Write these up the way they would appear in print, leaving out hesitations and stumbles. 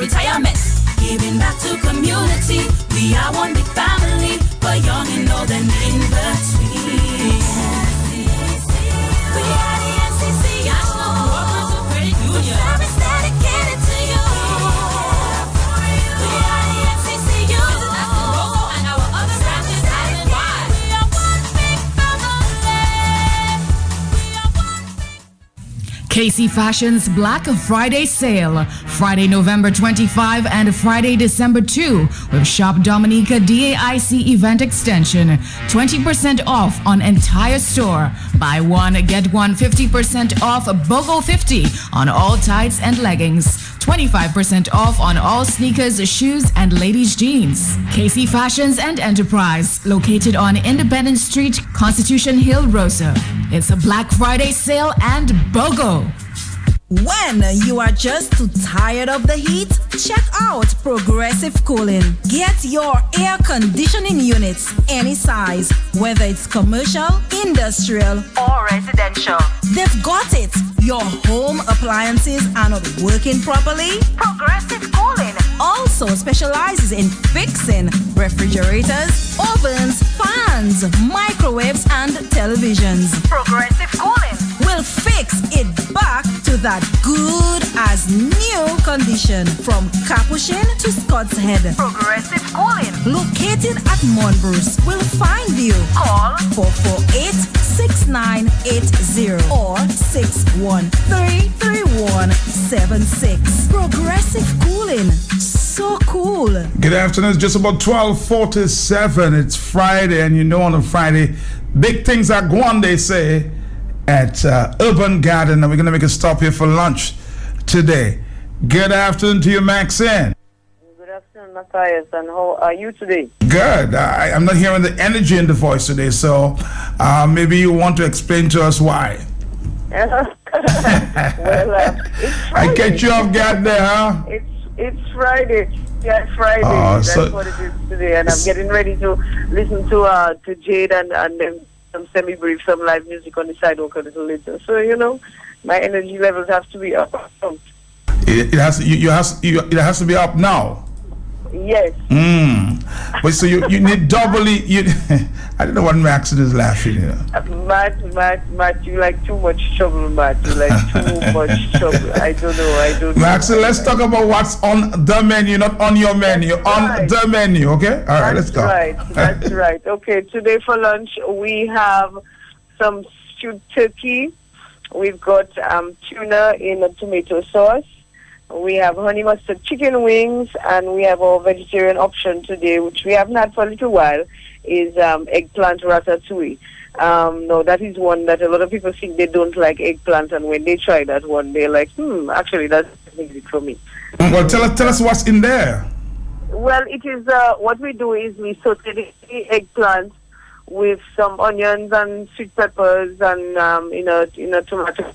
retirement. Giving back to community. We are one big family. We're young and old and in between. We are the NCC, National Cooperative Credit Union. Service dedicated to you. We are the NCC, using us in Rogo and our other branches island-wide. We are one big family. We are one. KC Fashion's Black Friday sale, Friday, November 25 and Friday, December 2 with Shop Dominica DAIC event extension. 20% off on entire store. Buy one, get one 50% off BOGO 50 on all tights and leggings. 25% off on all sneakers, shoes, and ladies' jeans. KC Fashions and Enterprise, located on Independence Street, Constitution Hill, Rosa. It's a Black Friday sale and BOGO. When you are just too tired of the heat, check out Progressive Cooling. Get your air conditioning units any size, whether it's commercial, industrial, or residential. They've got it. Your home appliances are not working properly? Progressive Cooling also specializes in fixing refrigerators, ovens, fans, microwaves, and televisions. Progressive Cooling will fix it back to that good as new condition from Capuchin to Scott's Head. Progressive Cooling, located at Monbruce, will find you. Call 448-6980 or 613-3176. Progressive Cooling, so cool. Good afternoon. It's just about 12:47. It's Friday, and you know on a Friday, big things are going, they say, at Urban Garden, and we're going to make a stop here for lunch today. Good afternoon to you, Maxine. Good afternoon, Matthias, and how are you today? Good. I'm not hearing the energy in the voice today, so maybe you want to explain to us why. Well, I get you off guard there, huh? It's Friday. Yeah, it's Friday. That's what it is today, and I'm getting ready to listen to Jade and some semi-brief, some live music on the sidewalk a little later. So, you know, my energy levels have to be up. It has to be up now. Yes. But so you need doubly. I don't know what Maxine is laughing. You know. Matt, you like too much trouble, Matt. You like too much trouble. I don't know. Maxine, let's talk about what's on the menu, not on your menu. That's on right. the menu, okay? All right, let's go. That's right. Okay, today for lunch we have some stewed turkey. We've got tuna in a tomato sauce. We have honey mustard chicken wings, and we have our vegetarian option today, which we haven't had for a little while, is eggplant ratatouille. No, that is one that a lot of people think they don't like eggplant, and when they try that one, they're like, actually, that's it for me. Well, tell us what's in there. Well, it is, what we do is we saute the eggplant with some onions and sweet peppers and, in a tomato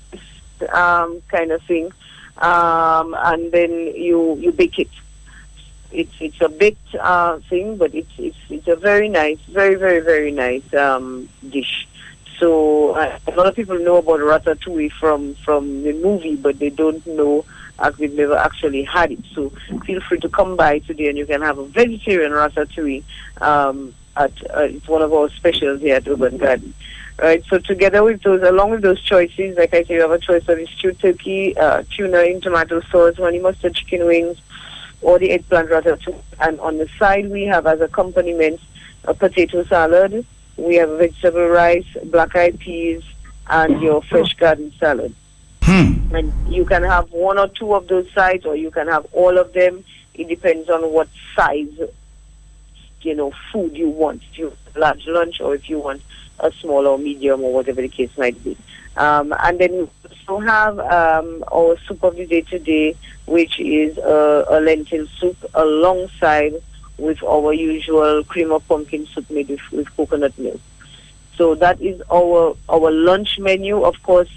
kind of thing. And then you bake it. It's a baked thing, but it's a very nice, very, very, very nice dish. So a lot of people know about ratatouille from the movie, but they don't know, as they've never actually had it. So feel free to come by today, and you can have a vegetarian ratatouille. It's one of our specials here at Urban Garden. Right, so together with those, along with those choices, like I said, you have a choice of stewed turkey, tuna in tomato sauce, honey mustard chicken wings, or the eggplant ratatouille. And on the side, we have as accompaniment a potato salad. We have vegetable rice, black-eyed peas, and your fresh garden salad. And you can have one or two of those sides, or you can have all of them. It depends on what size, food you want. If you want a large lunch, or if you want a small or medium, or whatever the case might be. And then we also have our soup of the day today, which is a lentil soup alongside with our usual cream of pumpkin soup made with coconut milk. So that is our lunch menu. Of course,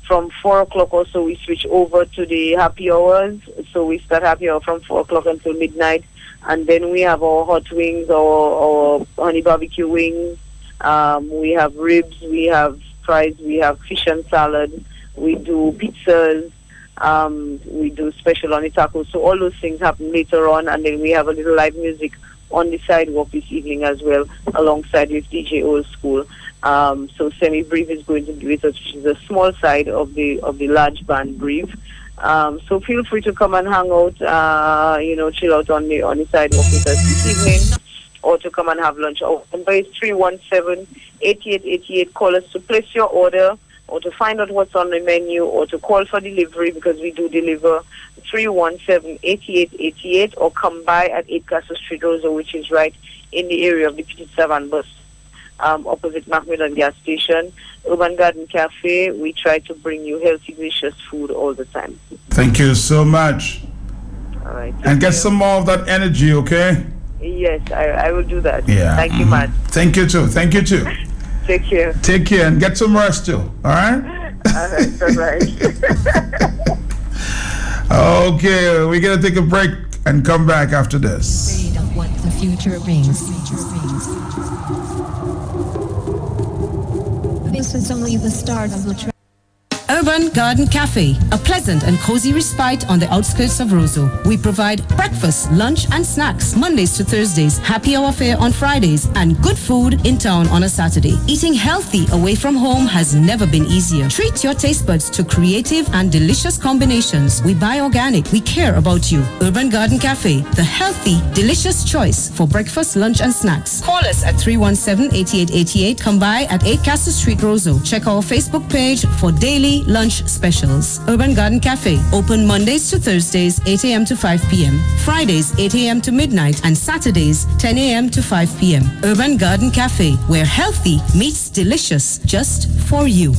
from 4 o'clock or so, we switch over to the happy hours. So we start happy hour from 4 o'clock until midnight. And then we have our hot wings, our honey barbecue wings. We have ribs, we have fries, we have fish and salad, we do pizzas, We do special on the tacos. So all those things happen later on, and then we have a little live music on the sidewalk this evening as well, alongside with DJ Old School. So Semi Breve is going to be with us, which is a small side of the large band Breve. So feel free to come and hang out, chill out on the sidewalk with us this evening, or to come and have lunch. Our number is 317-8888. Call us to place your order, or to find out what's on the menu, or to call for delivery, because we do deliver. 317-8888, or come by at 8 Castle Street, Roseau, which is right in the area of the Petit Savan bus, opposite Macmillan gas station. Urban Garden Cafe, we try to bring you healthy, delicious food all the time. Thank you so much. All right. And get some more of that energy, okay? Yes, I will do that. Yeah. Thank you, Matt. Thank you too. Thank you too. Take care. Take care and get some rest too. All right? All right, all right. Okay, we're going to take a break and come back after this. Afraid of what the future brings. This is only the start of the track. Urban Garden Cafe, a pleasant and cozy respite on the outskirts of Roseau. We provide breakfast, lunch, and snacks Mondays to Thursdays, happy hour fare on Fridays, and good food in town on a Saturday. Eating healthy away from home has never been easier. Treat your taste buds to creative and delicious combinations. We buy organic. We care about you. Urban Garden Cafe, the healthy, delicious choice for breakfast, lunch, and snacks. Call us at 317-8888. Come by at 8 Castle Street, Roseau. Check our Facebook page for daily lunch specials. Urban Garden Cafe, open Mondays to Thursdays, 8 a.m. to 5 p.m. Fridays, 8 a.m. to midnight, and Saturdays, 10 a.m. to 5 p.m. Urban Garden Cafe, where healthy meets delicious, just for you.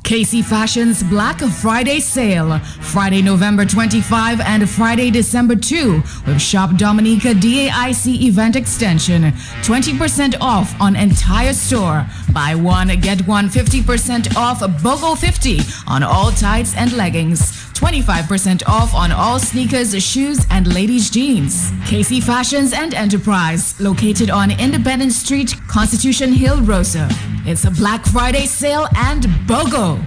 KC Fashion's Black Friday sale, Friday, November 25 and Friday, December 2, with Shop Dominica DAIC event extension. 20% off on entire store. Buy one, get one 50% off BOGO 50 on all tights and leggings. 25% off on all sneakers, shoes, and ladies' jeans. KC Fashions and Enterprise, located on Independence Street, Constitution Hill, Roseau. It's a Black Friday sale and BOGO.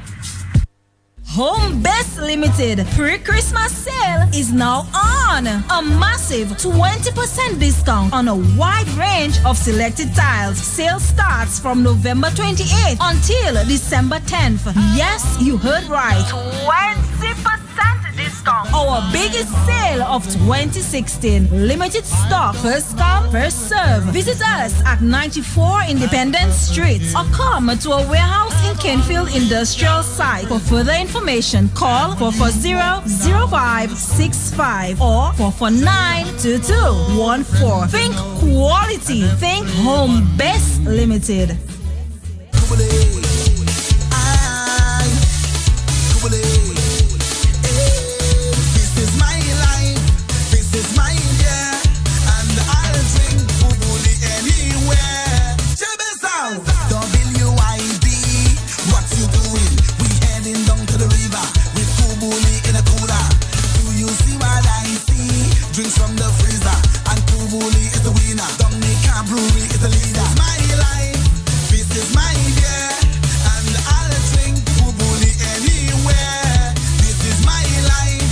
Home Best Limited pre-Christmas sale is now on. A massive 20% discount on a wide range of selected tiles. Sale starts from November 28th until December 10th. Yes, you heard right. 20% discount. Our biggest sale of 2016. Limited stock. First come, first serve. Visit us at 94 Independence Street or come to a warehouse in Kenfield Industrial Site. For further information, call 440-0565 or 449-2214. Think quality. Think Home Best Limited. Drinks from the freezer, and Kubuli is the winner. Dominica Brewery is the leader. My life, this is my beer, and I'll drink Kubuli anywhere. This is my life,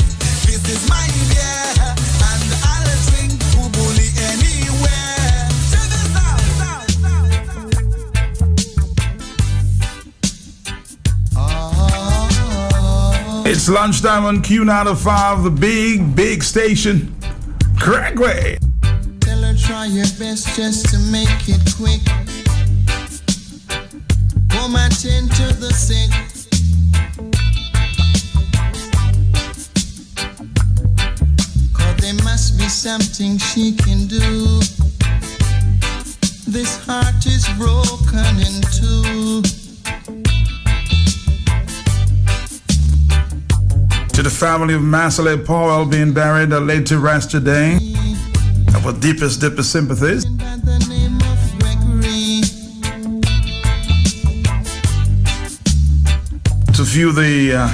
this is my beer, and I'll drink Kubuli anywhere. Check this out. It's lunchtime on Q95, the big station. Craigway. Tell her try your best just to make it quick. Come attend to the sick. Cause there must be something she can do. This heart is broken in two. To the family of Masley Powell being buried or laid to rest today, our deepest sympathies. By the name of Gregory. To view the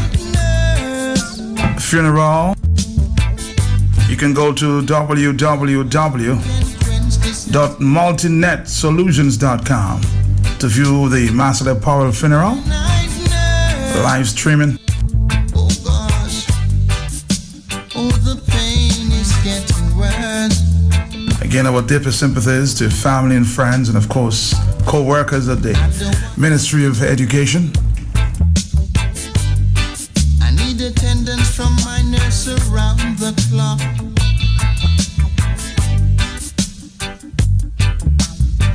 funeral, you can go to www.multinetsolutions.com to view the Masley Powell funeral. live streaming. Oh gosh, oh the pain is getting worse. Again, our deepest sympathies to family and friends, and of course, co-workers at the Ministry of Education. I need attendance from my nurse around the clock.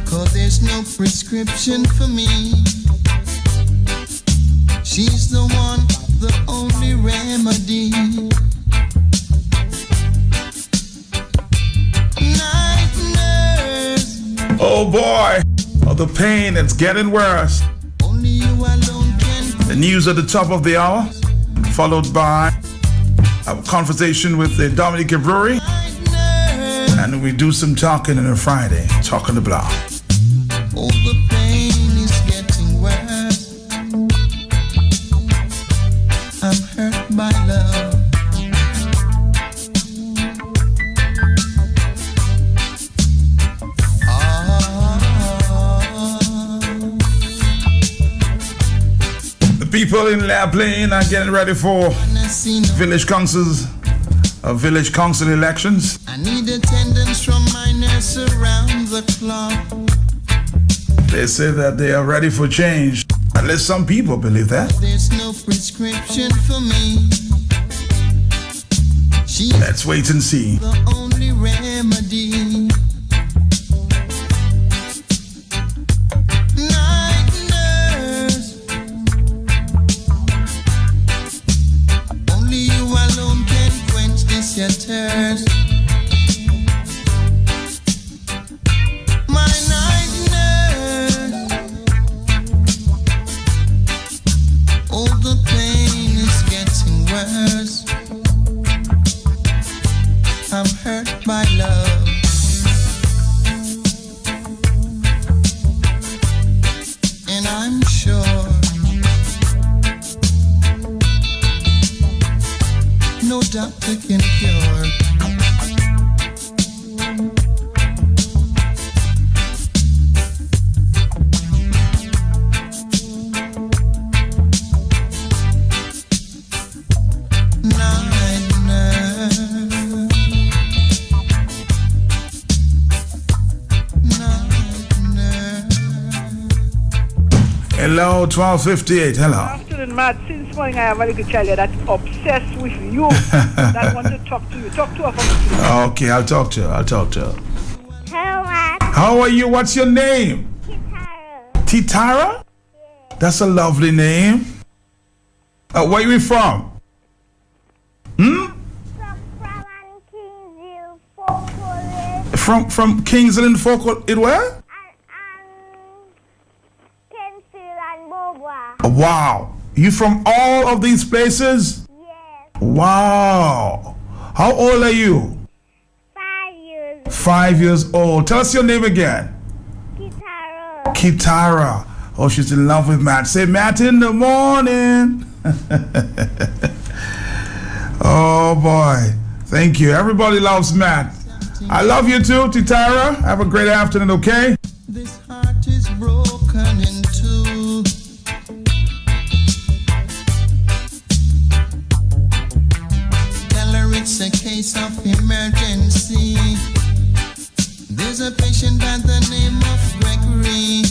'Cause there's no prescription for me. She's the one, the only remedy. Night nurse. Oh boy, the pain, it's getting worse. Only you alone can. The news at the top of the hour, followed by a conversation with the Dominica Brewery, Night nurse. and we do some talking on a Friday, talking the block. Oh, the pain is getting worse. I'm hurt by love. The people in La Plaine are getting ready for village councils, village council elections. I need attendance from my nurse around the clock. They say that they are ready for change. At least some people believe that. There's no prescription for me. She's Let's wait and see. the only remedy. Night nurse. Only you alone can quench this your thirst. My night nurse. Oh, the pain is getting worse. I'm hurt by love. And I'm sure no doctor can cure. Night nurse. Hello, 1258. Hello. Afternoon, Matt. Since morning, I have a little child here that's obsessed with you. That wants to talk to you. Talk to her for me, please. Okay, I'll talk to her. Hello, Matt. How are you? What's your name? Kitara. Titara? That's a lovely name. Where are you from? From Kingsland, Folk, it where? Kenfield and Boba. Wow. You from all of these places? Yes. Wow. How old are you? 5 years. 5 years old. Tell us your name again. Kitara. Kitara. Oh, she's in love with Matt. Say Matt in the morning. Oh boy. Thank you. Everybody loves Matt. I love you too, Titara. Have a great afternoon, okay? This heart is broken in two. Tell her it's a case of emergency. There's a patient by the name of Gregory.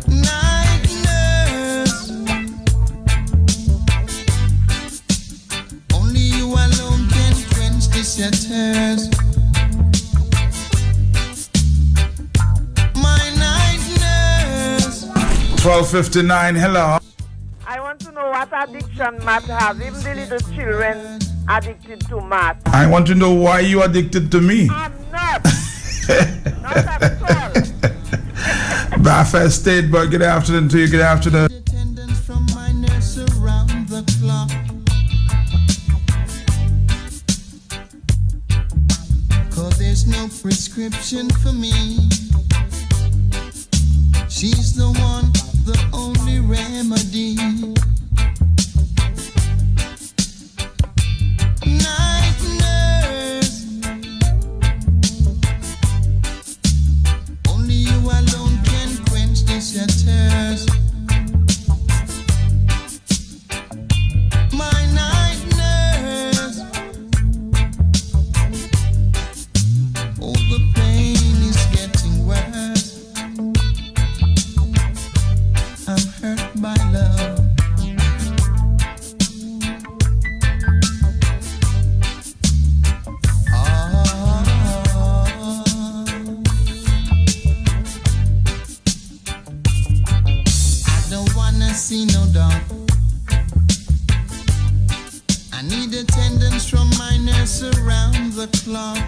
Night nurse. Only you alone can quench this your thirst. My night nurse. 1259, hello. I want to know what addiction Matt has. Even the little children addicted to Matt. I want to know why you addicted to me. I'm not. Not at all. Bathurst State, but good afternoon to you. Good afternoon. Attendance from my nurse around the clock. 'Cause there's no prescription for me. She's the one, the only remedy. Night nurse. Only you alone can quench this attendance from my nurse around the clock.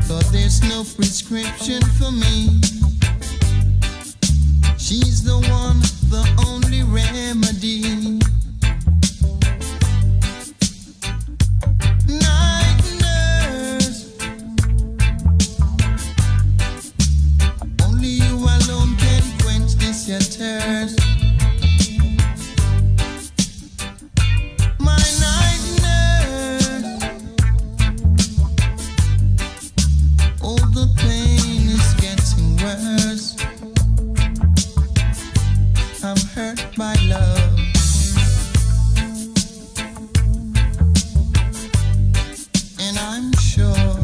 But there's no prescription for me. She's the one, the only remedy. Night nurse, only you alone can quench this your thirst. My night nurse, oh the pain is getting worse. I'm hurt by love. And I'm sure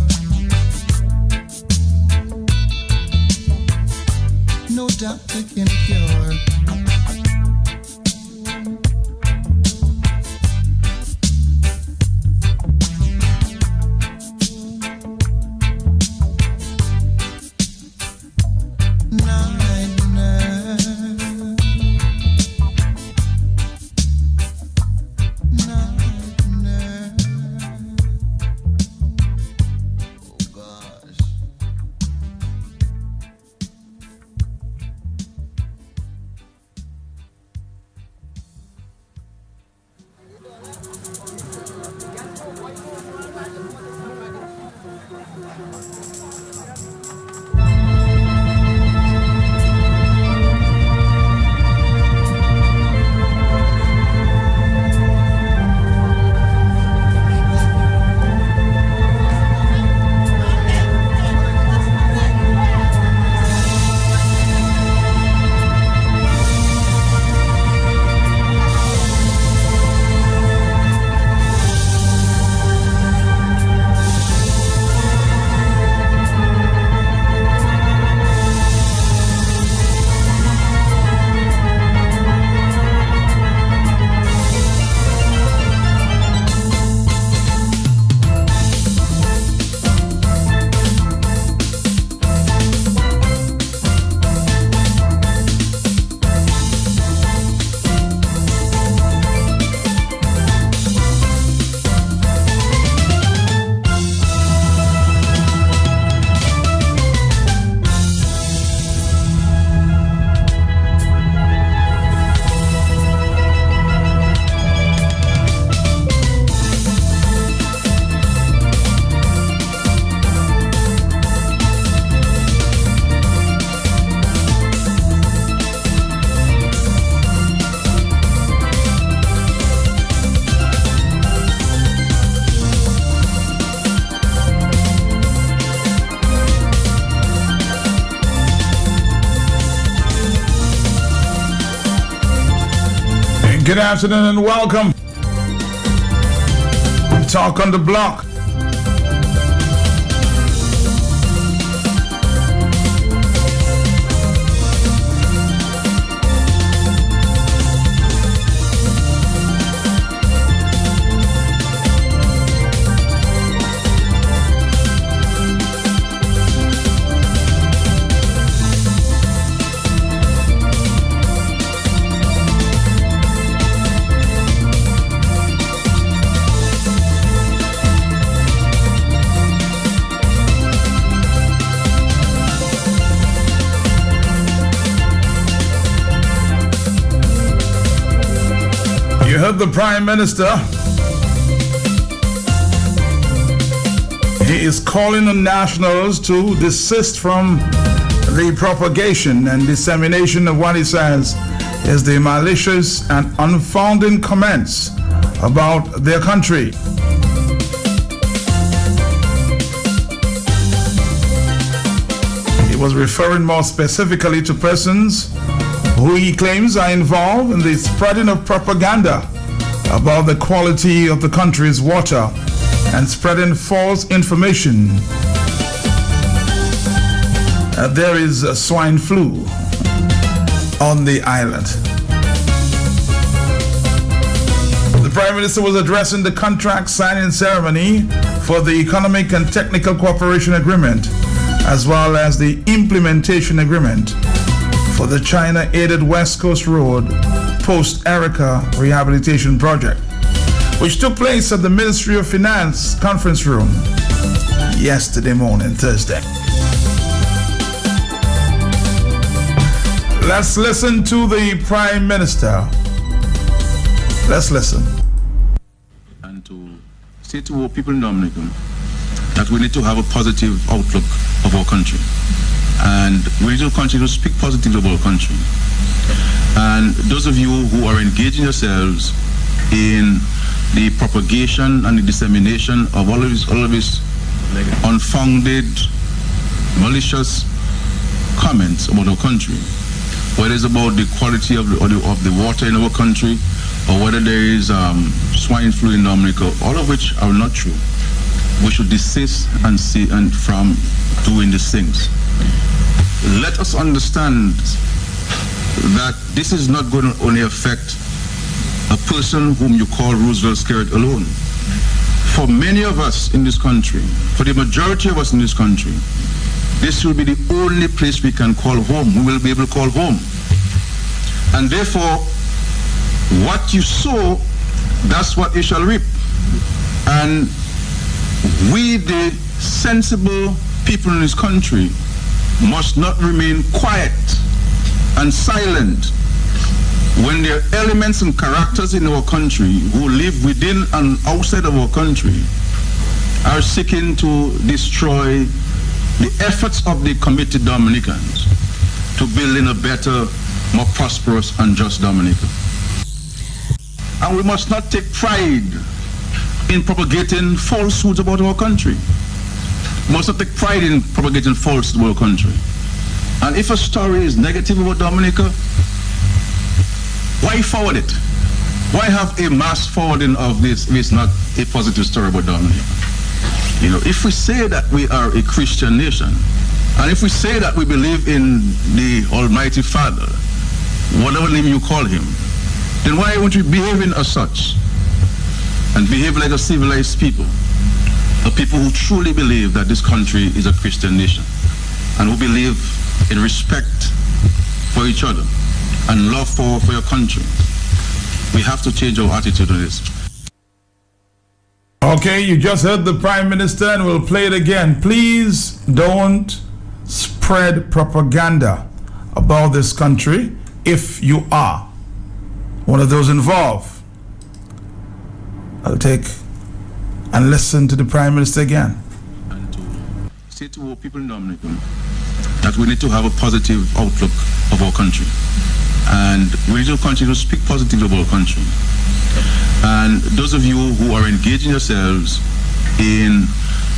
no doctor can cure. Night nurse. Good afternoon and welcome. Talk on the Block. You heard the Prime Minister. He is calling on nationals to desist from the propagation and dissemination of what he says is the malicious and unfounded comments about their country. He was referring more specifically to persons who he claims are involved in the spreading of propaganda about the quality of the country's water and spreading false information. There is a swine flu on the island. The Prime Minister was addressing the contract signing ceremony for the Economic and Technical Cooperation Agreement, as well as the implementation agreement for the China-aided West Coast Road Post-Erica Rehabilitation Project, which took place at the Ministry of Finance conference room yesterday morning, Thursday. Let's listen to the Prime Minister. Let's listen. And to say to our people in Dominica that we need to have a positive outlook of our country. And we need to continue to speak positively about our country. And those of you who are engaging yourselves in the propagation and the dissemination of all of this unfounded, malicious comments about our country, whether it's about the quality of the water in our country, or whether there is swine flu in Dominica, all of which are not true. We should desist from doing these things. Let us understand that this is not going to only affect a person whom you call Roosevelt Skerrit alone. For many of us in this country, for the majority of us in this country, this will be the only place we can call home. We will be able to call home. And therefore, what you sow, that's what you shall reap. And we, the sensible people in this country, must not remain quiet and silent when there are elements and characters in our country who live within and outside of our country are seeking to destroy the efforts of the committed Dominicans to build in a better, more prosperous and just Dominica. And we must not take pride in propagating falsehoods about our country. We must not take pride in propagating falsehoods about our country. And if a story is negative about Dominica, why forward it? Why have a mass forwarding of this if it's not a positive story about Dominica? You know, if we say that we are a Christian nation, and if we say that we believe in the Almighty Father, whatever name you call him, then why aren't we behaving as such and behave like a civilized people? A people who truly believe that this country is a Christian nation and who believe in respect for each other and love for your country. We have to change our attitude to this. Okay, you just heard the Prime Minister and we'll play it again. Please don't spread propaganda about this country if you are one of those involved. I'll take and listen to the Prime Minister again. And to say to our people in Dominica that we need to have a positive outlook of our country. And we need to continue to speak positively about our country. And those of you who are engaging yourselves in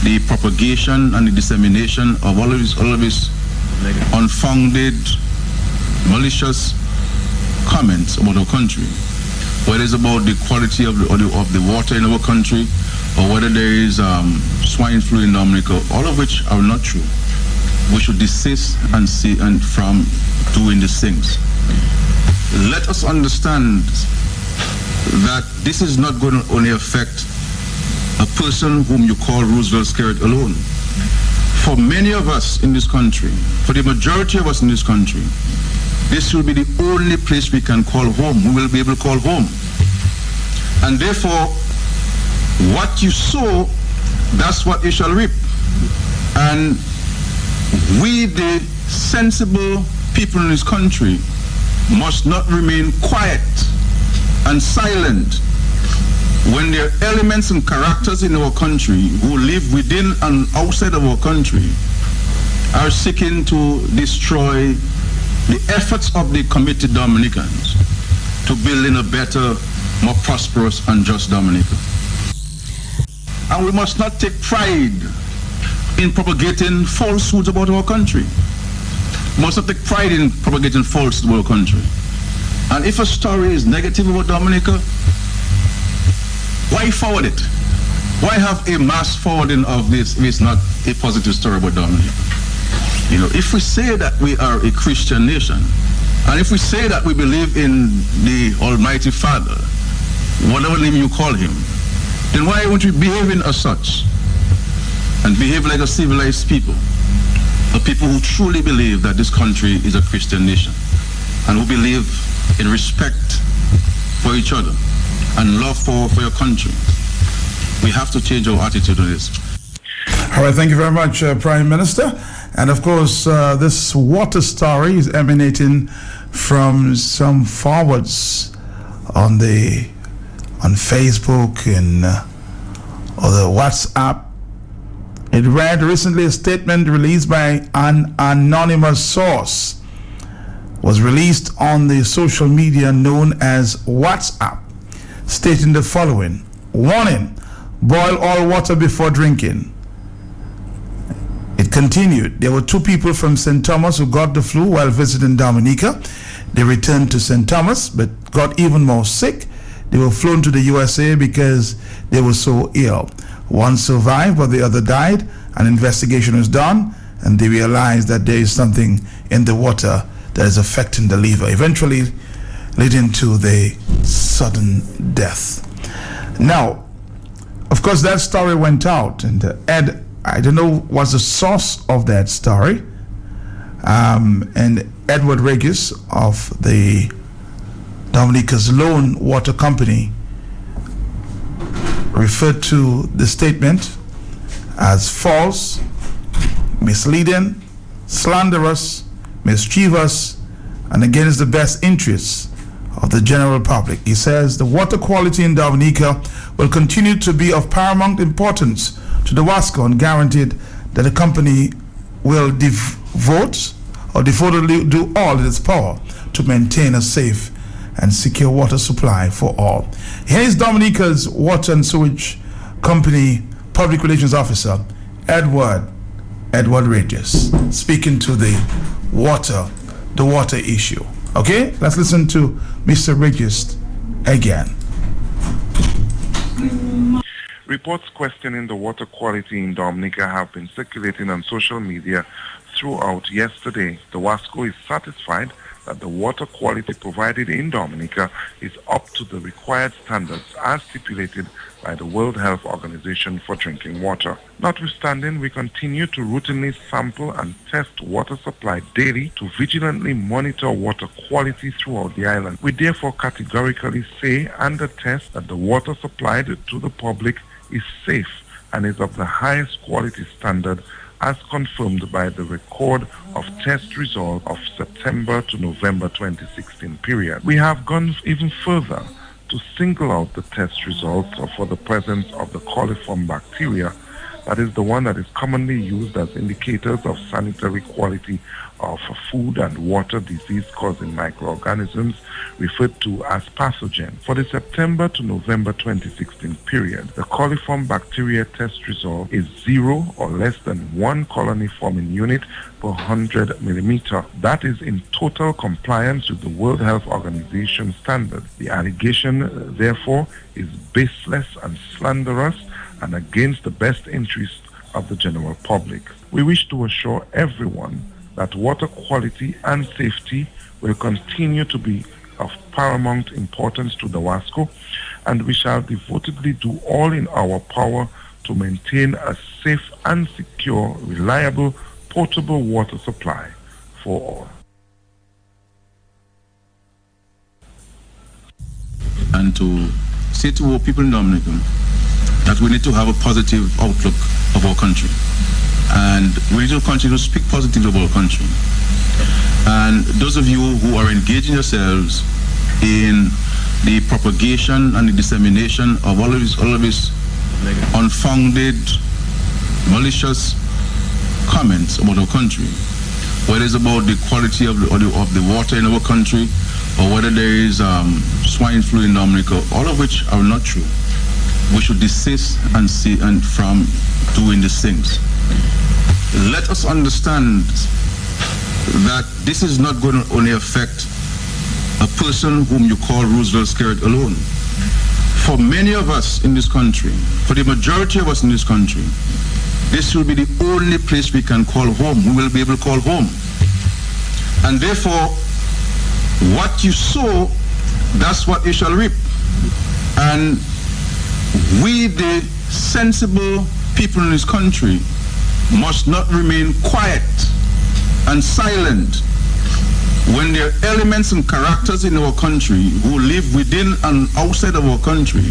the propagation and the dissemination of all of this unfounded, malicious comments about our country, whether it's about the quality of the water in our country, or whether there is swine flu in Dominica, all of which are not true. We should desist from doing these things. Let us understand that this is not going to only affect a person whom you call Roosevelt Skerrit alone. For many of us in this country, for the majority of us in this country, this will be the only place we can call home. We will be able to call home. And therefore, what you sow, that's what you shall reap. And we, the sensible people in this country, must not remain quiet and silent when there are elements and characters in our country who live within and outside of our country are seeking to destroy the efforts of the committed Dominicans to build in a better, more prosperous and just Dominica. And we must not take pride in propagating falsehoods about our country. We must not take pride in propagating falsehoods about our country. And if a story is negative about Dominica, why forward it? Why have a mass forwarding of this if it's not a positive story about Dominica? You know, if we say that we are a Christian nation, and if we say that we believe in the Almighty Father, whatever name you call him, then why aren't we behaving as such and behave like a civilized people? A people who truly believe that this country is a Christian nation and who believe in respect for each other and love for your country. We have to change our attitude on this. All right, thank you very much, Prime Minister. And of course, this water story is emanating from some forwards on Facebook and other WhatsApp. It read recently a statement released by an anonymous source was released on the social media known as WhatsApp, stating the following: warning, boil all water before drinking. It continued, there were 2 people from St. Thomas who got the flu while visiting Dominica. They returned to St. Thomas but got even more sick. They were flown to the USA because they were so ill. One survived, but the other died. An investigation was done, and they realized that there is something in the water that is affecting the liver, eventually leading to the sudden death. Now, of course, that story went out, and Ed, I don't know what's the source of that story, and Edward Regis of the Dominica's Lone Water Company referred to the statement as false, misleading, slanderous, mischievous, and against the best interests of the general public. He says the water quality in Dominica will continue to be of paramount importance to the WASCO, and guaranteed that the company will devotedly do all in its power to maintain a safe and secure water supply for all. Here is Dominica's Water and Sewage Company Public Relations Officer, Edward Regis, speaking to the water issue. Okay, let's listen to Mr. Regis again. Reports questioning the water quality in Dominica have been circulating on social media throughout yesterday. The WASCO is satisfied that the water quality provided in Dominica is up to the required standards as stipulated by the World Health Organization for drinking water. Notwithstanding, we continue to routinely sample and test water supply daily to vigilantly monitor water quality throughout the island. We therefore categorically say and attest that the water supplied to the public is safe and is of the highest quality standard as confirmed by the record of test results of September to November 2016 period. We have gone even further to single out the test results for the presence of the coliform bacteria, that is the one that is commonly used as indicators of sanitary quality of food and water disease-causing microorganisms referred to as pathogen. For the September to November 2016 period, the coliform bacteria test result is 0 or less than 1 colony forming unit per 100 millimeter. That is in total compliance with the World Health Organization standard. The allegation, therefore, is baseless and slanderous and against the best interest of the general public. We wish to assure everyone that water quality and safety will continue to be of paramount importance to the WASCO, and we shall devotedly do all in our power to maintain a safe and secure, reliable, potable water supply for all. And to say to our people in Dominica that we need to have a positive outlook of our country. And we need to continue to speak positively of our country. And those of you who are engaging yourselves in the propagation and the dissemination of all of this unfounded, malicious comments about our country, whether it's about the quality of the water in our country, or whether there is swine flu in Dominica, all of which are not true. We should desist and from doing these things. Let us understand that this is not going to only affect a person whom you call Roosevelt Skerrit alone. For many of us in this country, for the majority of us in this country, this will be the only place we can call home. We will be able to call home. And therefore, what you sow, that's what you shall reap. And we, the sensible people in this country, must not remain quiet and silent when there are elements and characters in our country who live within and outside of our country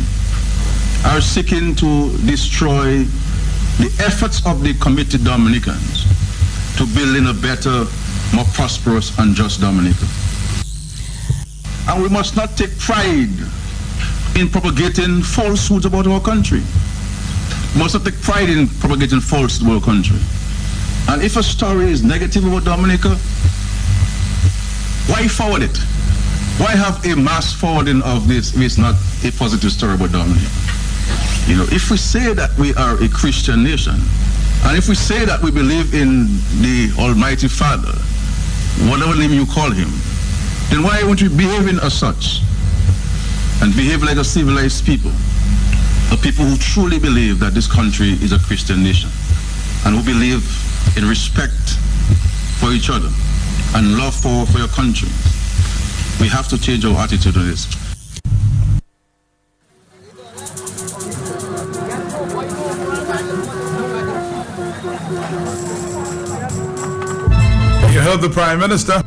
are seeking to destroy the efforts of the committed Dominicans to build in a better, more prosperous and just Dominica. And we must not take pride in propagating falsehoods about our country. We must not take pride in propagating falsehoods about our country. And if a story is negative about Dominica, why forward it? Why have a mass forwarding of this if it's not a positive story about Dominica? You know, if we say that we are a Christian nation, and if we say that we believe in the Almighty Father, whatever name you call him, then why won't we behave as such and behave like a civilized people, a people who truly believe that this country is a Christian nation and who believe in respect for each other and love for your country? We have to change our attitude on this. You heard the Prime Minister.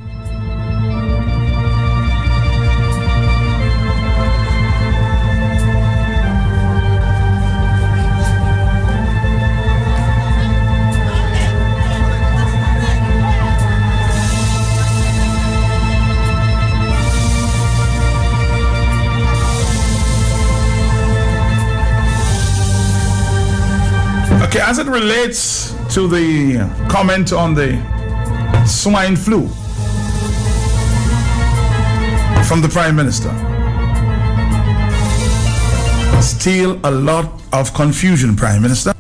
Okay, as it relates to the comment on the swine flu from the Prime Minister, still a lot of confusion, Prime Minister.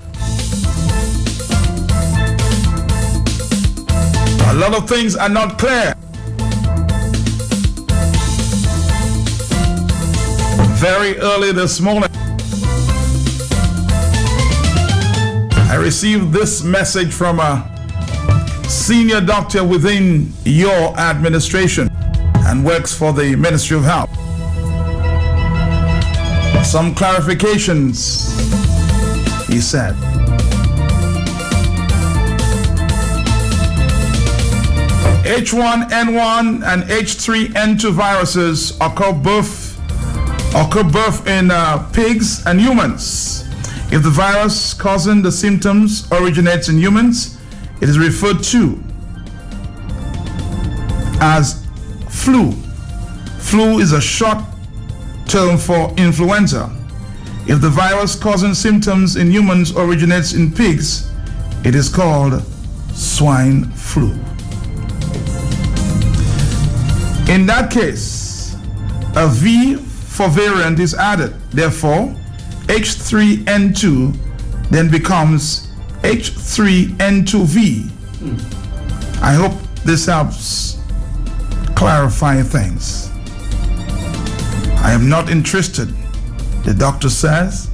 A lot of things are not clear. Very early this morning, I received this message from a senior doctor within your administration and works for the Ministry of Health. Some clarifications, he said. H1N1 and H3N2 viruses occur both in pigs and humans. If the virus causing the symptoms originates in humans, it is referred to as flu. Flu is a short term for influenza. If the virus causing symptoms in humans originates in pigs, it is called swine flu. In that case, a V for variant is added. Therefore, H3N2 then becomes H3N2V. I hope this helps clarify things. I am not interested, the doctor says,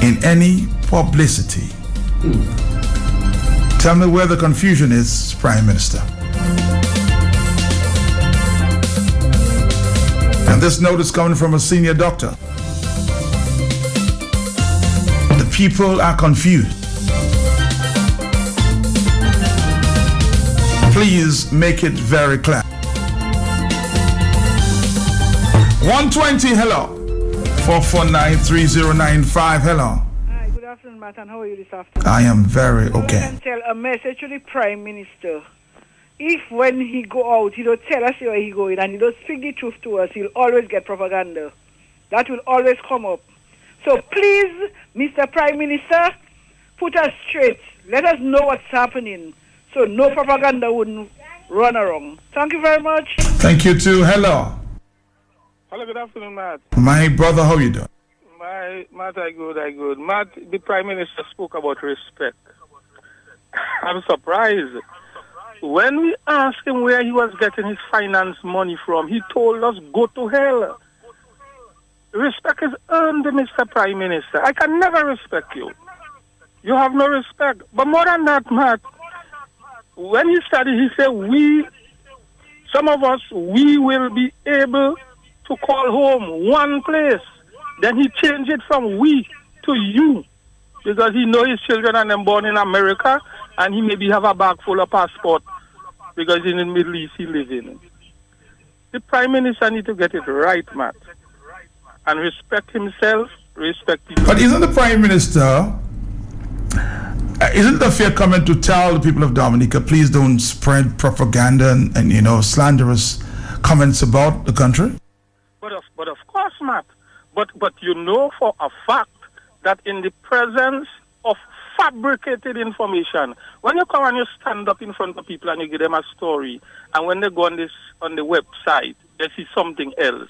in any publicity. Tell me where the confusion is, Prime Minister. And this note is coming from a senior doctor. The people are confused. Please make it very clear. 120, hello. 449-3095, hello. Hi, good afternoon, Matt, and how are you this afternoon? I am very okay. I can tell a message to the Prime Minister. If when he go out, he don't tell us where he going and he don't speak the truth to us, he'll always get propaganda. That will always come up. So please, Mr. Prime Minister, put us straight. Let us know what's happening so no propaganda wouldn't run around. Thank you very much. Thank you too. Hello. Hello, good afternoon, Matt. My brother, how you doing? Matt, I good. Matt, the Prime Minister spoke about respect. I'm surprised. When we asked him where he was getting his finance money from, he told us, go to hell. Respect is earned, Mr. Prime Minister. I can never respect you. You have no respect. But more than that, Matt, when he started, he said, some of us, we will be able to call home one place. Then he changed it from we to you. Because he knows his children are born in America and he maybe have a bag full of passport because in the Middle East he lives in. The Prime Minister need to get it right, Matt, and respect himself, respect people. But isn't the Prime Minister, isn't it a fair comment to tell the people of Dominica, please don't spread propaganda and you know, slanderous comments about the country? But of course, Matt. But you know for a fact that in the presence of fabricated information, when you come and you stand up in front of people and you give them a story, and when they go on the website, they see something else.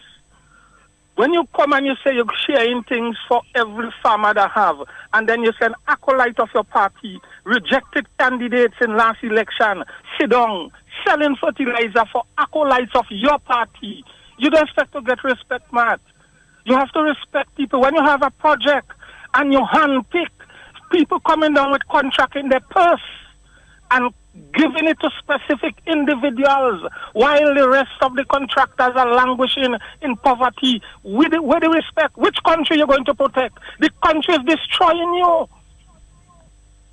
When you come and you say you're sharing things for every farmer that have, and then you say an acolyte of your party, rejected candidates in last election, sit down, selling fertilizer for acolytes of your party, you don't expect to get respect, Matt. You have to respect people. When you have a project and you handpick people coming down with contract in their purse and giving it to specific individuals while the rest of the contractors are languishing in poverty, with the respect, which country you're going to protect? The country is destroying you.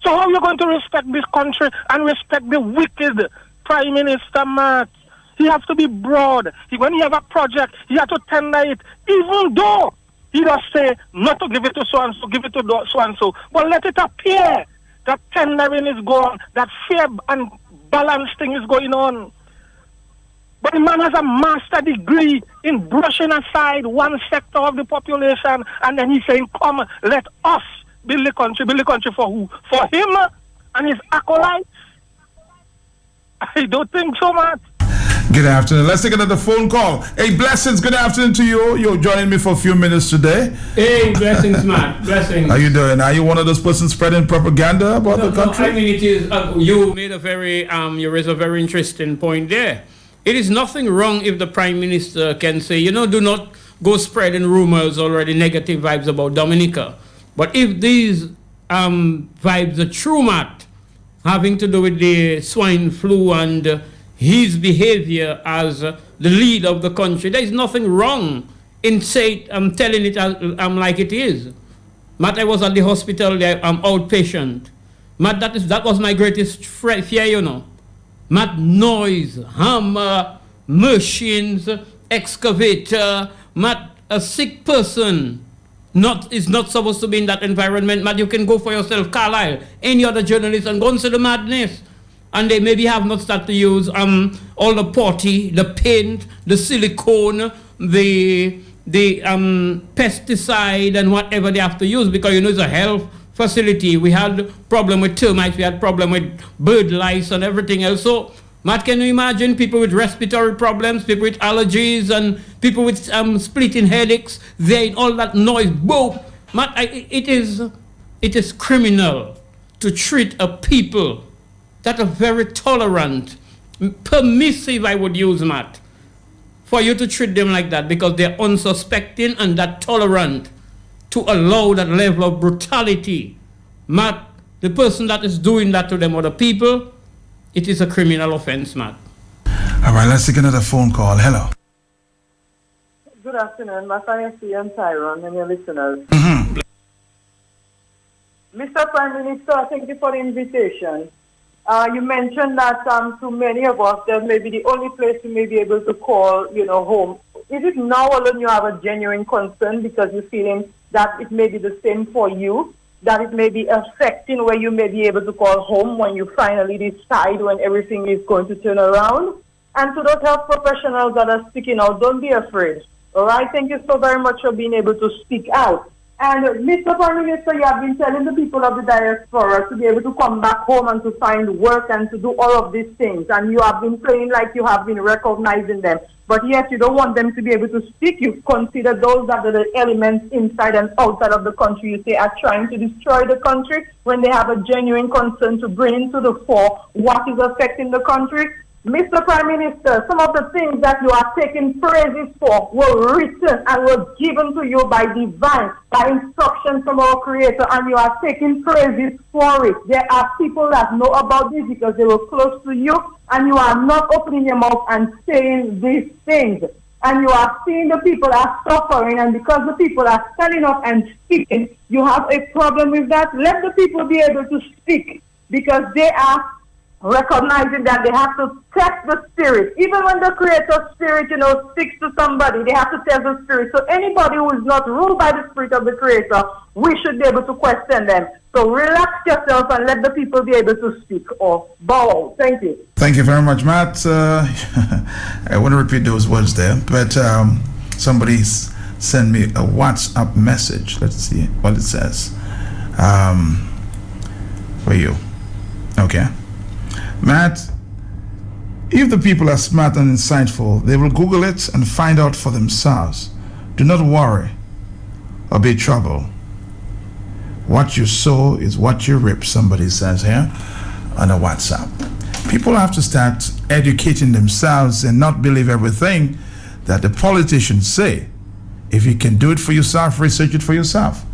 So how are you going to respect this country and respect the wicked Prime Minister, Matt? He has to be broad. When he have a project, he has to tender it, even though he does say not to give it to so-and-so, give it to so-and-so. But let it appear that tendering is going, that fair and balanced thing is going on. But the man has a master degree in brushing aside one sector of the population, and then he's saying, come, let us build the country. Build the country for who? For him and his acolytes? I don't think so, Matt. Good afternoon. Let's take another phone call. Hey, Blessings, good afternoon to you. You're joining me for a few minutes today. Hey, Blessings, Matt. Blessings. How you doing? Are you one of those persons spreading propaganda about the country? I mean, it is, you made a very, you raised a very interesting point there. It is nothing wrong if the Prime Minister can say, you know, do not go spreading rumors or already negative vibes about Dominica. But if these vibes are true, Matt, having to do with the swine flu and his behavior as the leader of the country, there is nothing wrong in telling it like it is. Matt, I was at the hospital there, outpatient. Matt, that was my greatest fear, you know. Matt, noise, hammer, machines, excavator. Matt, a sick person is not supposed to be in that environment. Matt, you can go for yourself, Carlisle, any other journalist, and go and see the madness. And they maybe have not started to use all the potty, the paint, the silicone, the pesticide and whatever they have to use, because you know it's a health facility. We had problem with termites, we had problem with bird lice and everything else. So, Matt, can you imagine people with respiratory problems, people with allergies, and people with splitting headaches? They all that noise, boom. Matt, it is criminal to treat a people that are very tolerant, permissive, I would use, Matt, for you to treat them like that, because they're unsuspecting and that tolerant, to allow that level of brutality. Matt, the person that is doing that to them other people, it is a criminal offense, Matt. All right, let's take another phone call. Hello. Good afternoon, Matthew and Tyrone and your listeners. Mm-hmm. Mr. Prime Minister, thank you for the invitation. You mentioned that to many of us, that may be the only place you may be able to call, home. Is it now alone you have a genuine concern because you're feeling that it may be the same for you, that it may be affecting where you may be able to call home when you finally decide when everything is going to turn around? And to those health professionals that are speaking out, don't be afraid. All right? Thank you so very much for being able to speak out. And Mr. Prime Minister, you have been telling the people of the diaspora to be able to come back home and to find work and to do all of these things. And you have been playing like you have been recognizing them. But yet you don't want them to be able to speak. You consider those that are the elements inside and outside of the country you say are trying to destroy the country when they have a genuine concern to bring into the fore what is affecting the country. Mr. Prime Minister, some of the things that you are taking praises for were written and were given to you by divine, by instruction from our Creator, and you are taking praises for it. There are people that know about this because they were close to you, and you are not opening your mouth and saying these things. And you are seeing the people are suffering, and because the people are standing up and speaking, you have a problem with that. Let the people be able to speak, because they are recognizing that they have to test the spirit. Even when the creator spirit, speaks to somebody, they have to test the spirit. So anybody who is not ruled by the spirit of the creator, we should be able to question them. So relax yourself and let the people be able to speak or bow. Thank you. Thank you very much, Matt. I want to repeat those words there, but somebody sent me a WhatsApp message. Let's see what it says. For you. Okay. Matt, if the people are smart and insightful, they will Google it and find out for themselves. Do not worry or be troubled. What you sow is what you reap, somebody says here on a WhatsApp. People have to start educating themselves and not believe everything that the politicians say. If you can do it for yourself, research it for yourself.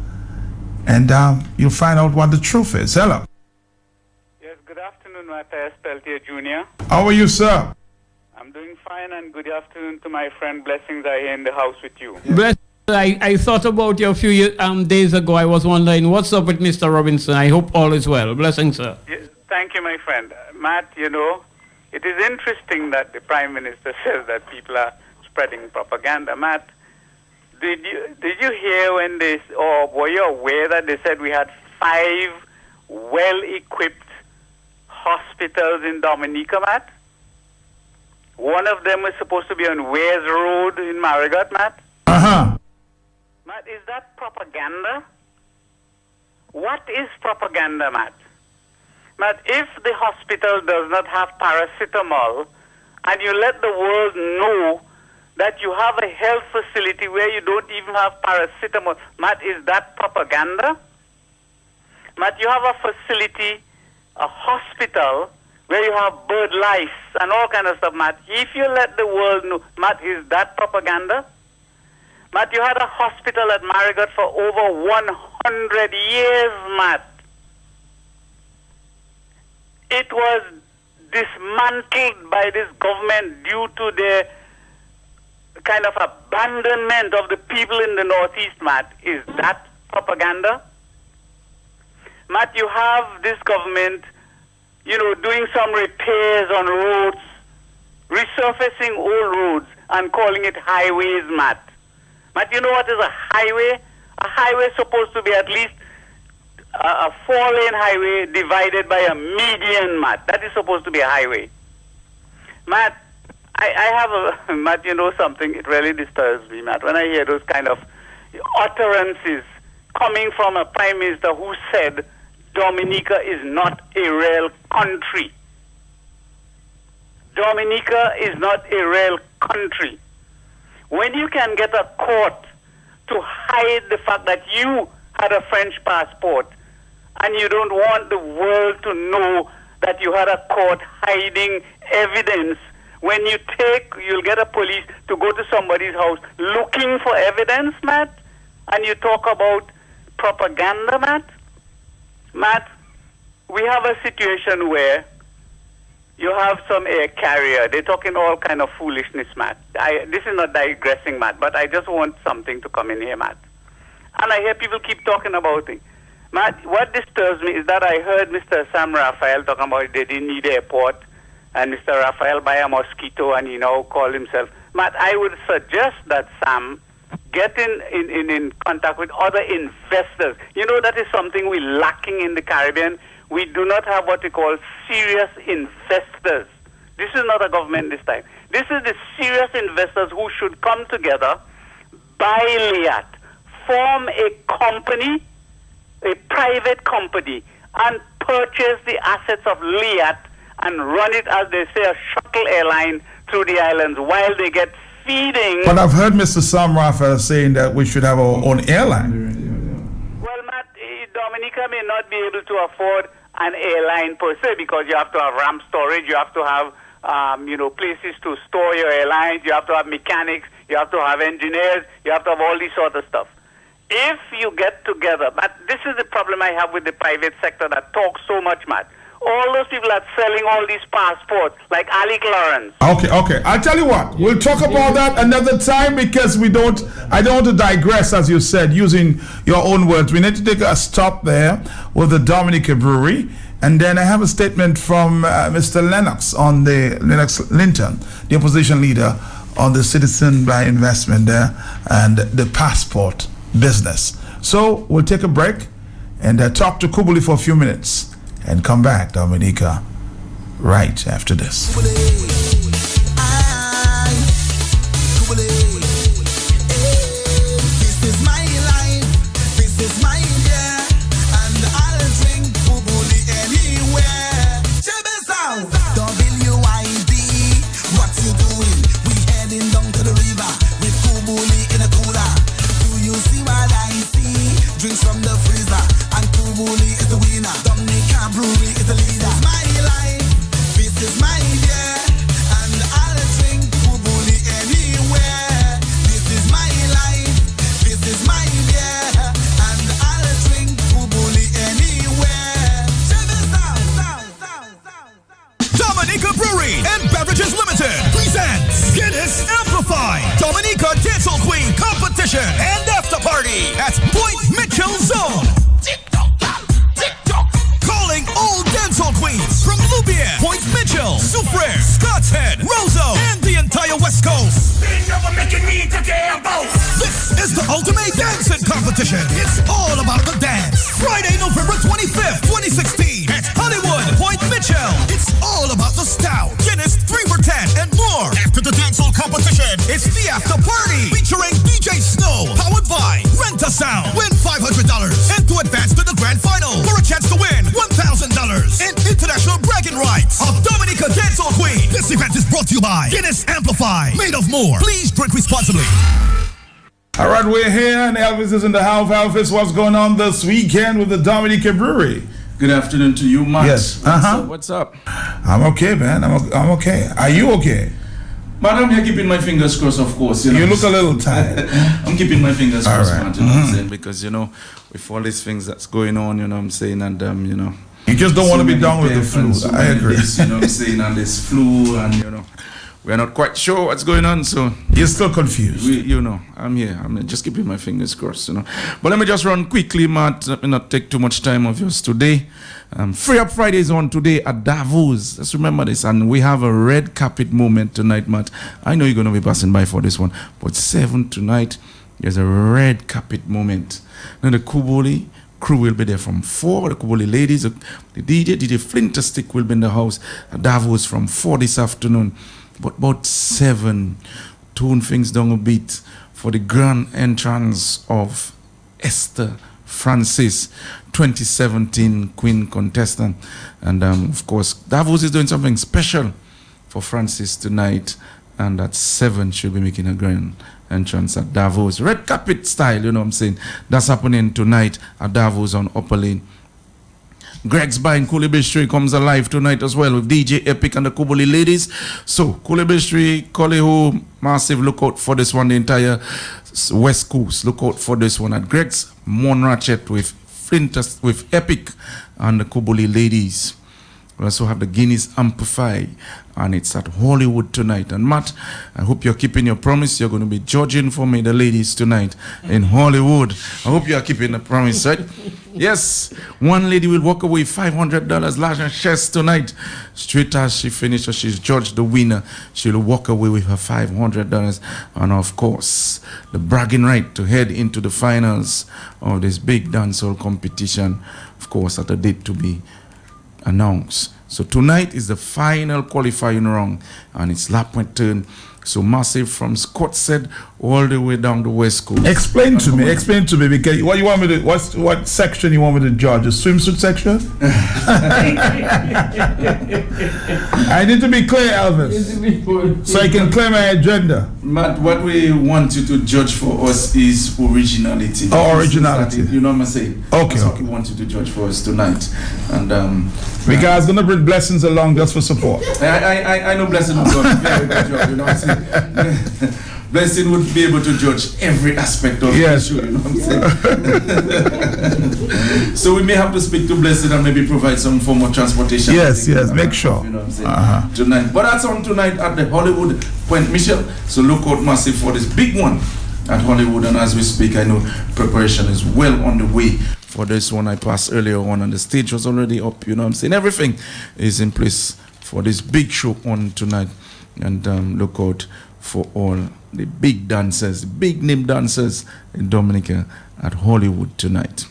And you'll find out what the truth is. Hello. Yes, good afternoon, Matthias Peltier Jr. How are you, sir? I'm doing fine, and good afternoon to my friend. Blessings are here in the house with you. Bless. I thought about you a few days ago. I was wondering, what's up with Mr. Robinson? I hope all is well. Blessings, sir. Yes, thank you, my friend. Matt, it is interesting that the Prime Minister says that people are spreading propaganda. Matt, did you hear when or were you aware that they said we had 5 well-equipped hospitals in Dominica, Matt? One of them is supposed to be on Wares Road in Marigot, Matt. Uh-huh. Matt, is that propaganda? What is propaganda, Matt? Matt, if the hospital does not have paracetamol and you let the world know that you have a health facility where you don't even have paracetamol, Matt, is that propaganda? Matt, you have a facility, a hospital, where you have bird lice and all kind of stuff, Matt. If you let the world know, Matt, is that propaganda? Matt, you had a hospital at Marigot for over 100 years, Matt. It was dismantled by this government due to the kind of abandonment of the people in the Northeast, Matt. Is that propaganda? Matt, you have this government, doing some repairs on roads, resurfacing old roads and calling it highways, Matt. Matt, you know what is a highway? A highway is supposed to be at least a 4-lane highway divided by a median, Matt. That is supposed to be a highway. Matt, I have Matt, something, it really disturbs me, Matt, when I hear those kind of utterances coming from a Prime Minister who said Dominica is not a real country. Dominica is not a real country. When you can get a court to hide the fact that you had a French passport and you don't want the world to know that you had a court hiding evidence, when you'll get a police to go to somebody's house looking for evidence, Matt, and you talk about propaganda, Matt. Matt, we have a situation where you have some air carrier. They're talking all kind of foolishness, Matt. This is not digressing, Matt, but I just want something to come in here, Matt. And I hear people keep talking about it. Matt, what disturbs me is that I heard Mr. Sam Raphael talking about they didn't need airport, and Mr. Raphael buy a mosquito, and he now called himself. Matt, I would suggest that Sam get in contact with other investors. That is something we're lacking in the Caribbean. We do not have what we call serious investors. This is not a government this time. This is the serious investors who should come together, buy LIAT, form a company, a private company, and purchase the assets of LIAT and run it, as they say, a shuttle airline through the islands while they get feeding. But I've heard Mr. Sam Raphael saying that we should have our own airline. Well, Matt, Dominica may not be able to afford an airline per se because you have to have ramp storage, you have to have places to store your airlines, you have to have mechanics, you have to have engineers, you have to have all this sort of stuff. If you get together, but this is the problem I have with the private sector that talks so much, Matt. All those people are selling all these passports, like Alec Lawrence. Okay. I'll tell you what. We'll talk about that another time because I don't want to digress, as you said, using your own words. We need to take a stop there with the Dominica Brewery. And then I have a statement from Mr. Lennox Linton, the opposition leader, on the citizen by investment there and the passport business. So we'll take a break and talk to Kubuli for a few minutes and come back, Dominica, right after this. Drinks from the freezer, and Kubuli is the winner. Dominica Brewery is the leader. My life, this is my beer, and I'll drink Kubuli anywhere. This is my life, this is my beer, and I'll drink Kubuli anywhere. Dominica Brewery and Beverages Limited presents Guinness Amplified Dominica Dancehall Queen Competition and After Party at Point Mitchell Zone. Calling all dancehall queens from Lubier, Point Mitchell, Soufriere, Scott's Head, Roseau, and the entire West Coast. This is the ultimate dancing competition. It's all about the dance. Friday, November 25th, 2016 at Hollywood, Point Mitchell. It's all about the stout, Guinness 3 for 10, and more. After the dancehall competition, it's the after party featuring DJ Snow, powered by Rent a Sound. Win $500 and to advance to the grand final for a chance to win $1,000 and international bragging rights of Dominica Dancehall Queen. This event is brought to you by Guinness Amplify, made of more. Please drink responsibly. All right, we're here, and Elvis is in the house. Elvis, what's going on this weekend with the Dominica Brewery? Good afternoon to you, Matt. Yes. What's up? I'm okay, man. I'm okay. Are you okay? Madam, you're keeping my fingers crossed, of course. You look a little tired. I'm keeping my fingers crossed, right. man, you know what I'm saying? Because, with all these things that's going on, you know what I'm saying, and, You just don't want to be done with the flu. I agree. Days, you know what I'm saying, and this flu, and, we're not quite sure what's going on, so... You're still confused. I'm here. I'm just keeping my fingers crossed, But let me just run quickly, Matt. Let me not take too much time of yours today. Free Up Friday is on today at Davos. Let's remember this. And we have a red carpet moment tonight, Matt. I know you're going to be passing by for this one. But 7 tonight, there's a red carpet moment. Now the Kubuli crew will be there from 4. The Kubuli ladies, the DJ Flinterstick will be in the house at Davos from 4 this afternoon. But about 7, tune things down a bit for the grand entrance of Esther Francis, 2017 Queen contestant. And of course, Davos is doing something special for Francis tonight. And at 7, she'll be making a grand entrance at Davos. Red carpet style, you know what I'm saying? That's happening tonight at Davos on Upper Lane. Greg's Buying Kulibistri comes alive tonight as well with DJ Epic and the Kubuli ladies. So, Kulibistri, Koleho, massive, look out for this one, the entire West Coast. Look out for this one at Greg's, Mon Ratchet with Epic and the Kubuli ladies. We also have the Guinness Amplify, and it's at Hollywood tonight. And Matt, I hope you're keeping your promise. You're going to be judging for me, the ladies, tonight in Hollywood. I hope you are keeping the promise, right? Yes, one lady will walk away $500 large chest tonight. Straight as she finishes, she's judged the winner. She'll walk away with her $500, and of course, the bragging right to head into the finals of this big dancehall competition. Of course, at a date to be announced. So tonight is the final qualifying round, and it's lap point turn. So massive from Scott said all the way down the West Coast. Explain to me, because what you want me to, what section you want me to judge? The swimsuit section? I need to be clear, Elvis, so I can clear my agenda. Matt, what we want you to judge for us is originality. Oh, originality. You know what I'm saying? Okay. That's what we want you to judge for us tonight. And because I'm gonna bring blessings along just for support. I know blessing will go. Very good job, you know what I'm saying? Blessing would be able to judge every aspect of the issue, you know what I'm saying? So we may have to speak to Blessing and maybe provide some form of transportation. Yes, make sure. You know what I'm saying? Tonight. But that's on tonight at the Hollywood Point Michelle. So look out massive for this big one at Hollywood. And as we speak, I know preparation is well on the way for this one I passed earlier on, and the stage was already up. You know what I'm saying? Everything is in place for this big show on tonight. And look out for all the big dancers, the big name dancers in Dominica at Hollywood tonight.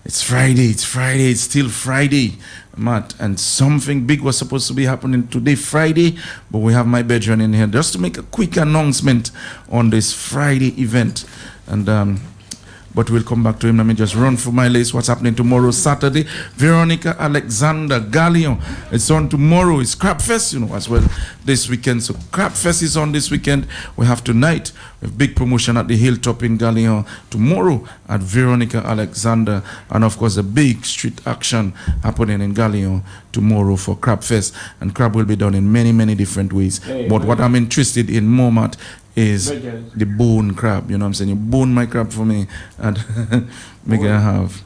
It's Friday, it's still Friday, Matt, and something big was supposed to be happening today, Friday, but we have my bedroom in here just to make a quick announcement on this Friday event. And but we'll come back to him. Let me just run through my list. What's happening tomorrow, Saturday? Veronica Alexander Gallion. It's on tomorrow. It's Crab Fest, you know, as well this weekend. So Crab Fest is on this weekend. We have tonight with big promotion at the Hilltop in Gallion. Tomorrow at Veronica Alexander. And of course, a big street action happening in Gallion tomorrow for Crab Fest. And crab will be done in many, many different ways. But what I'm interested in more, Matt, is the bone crab. You know what I'm saying? You bone my crab for me and make it have.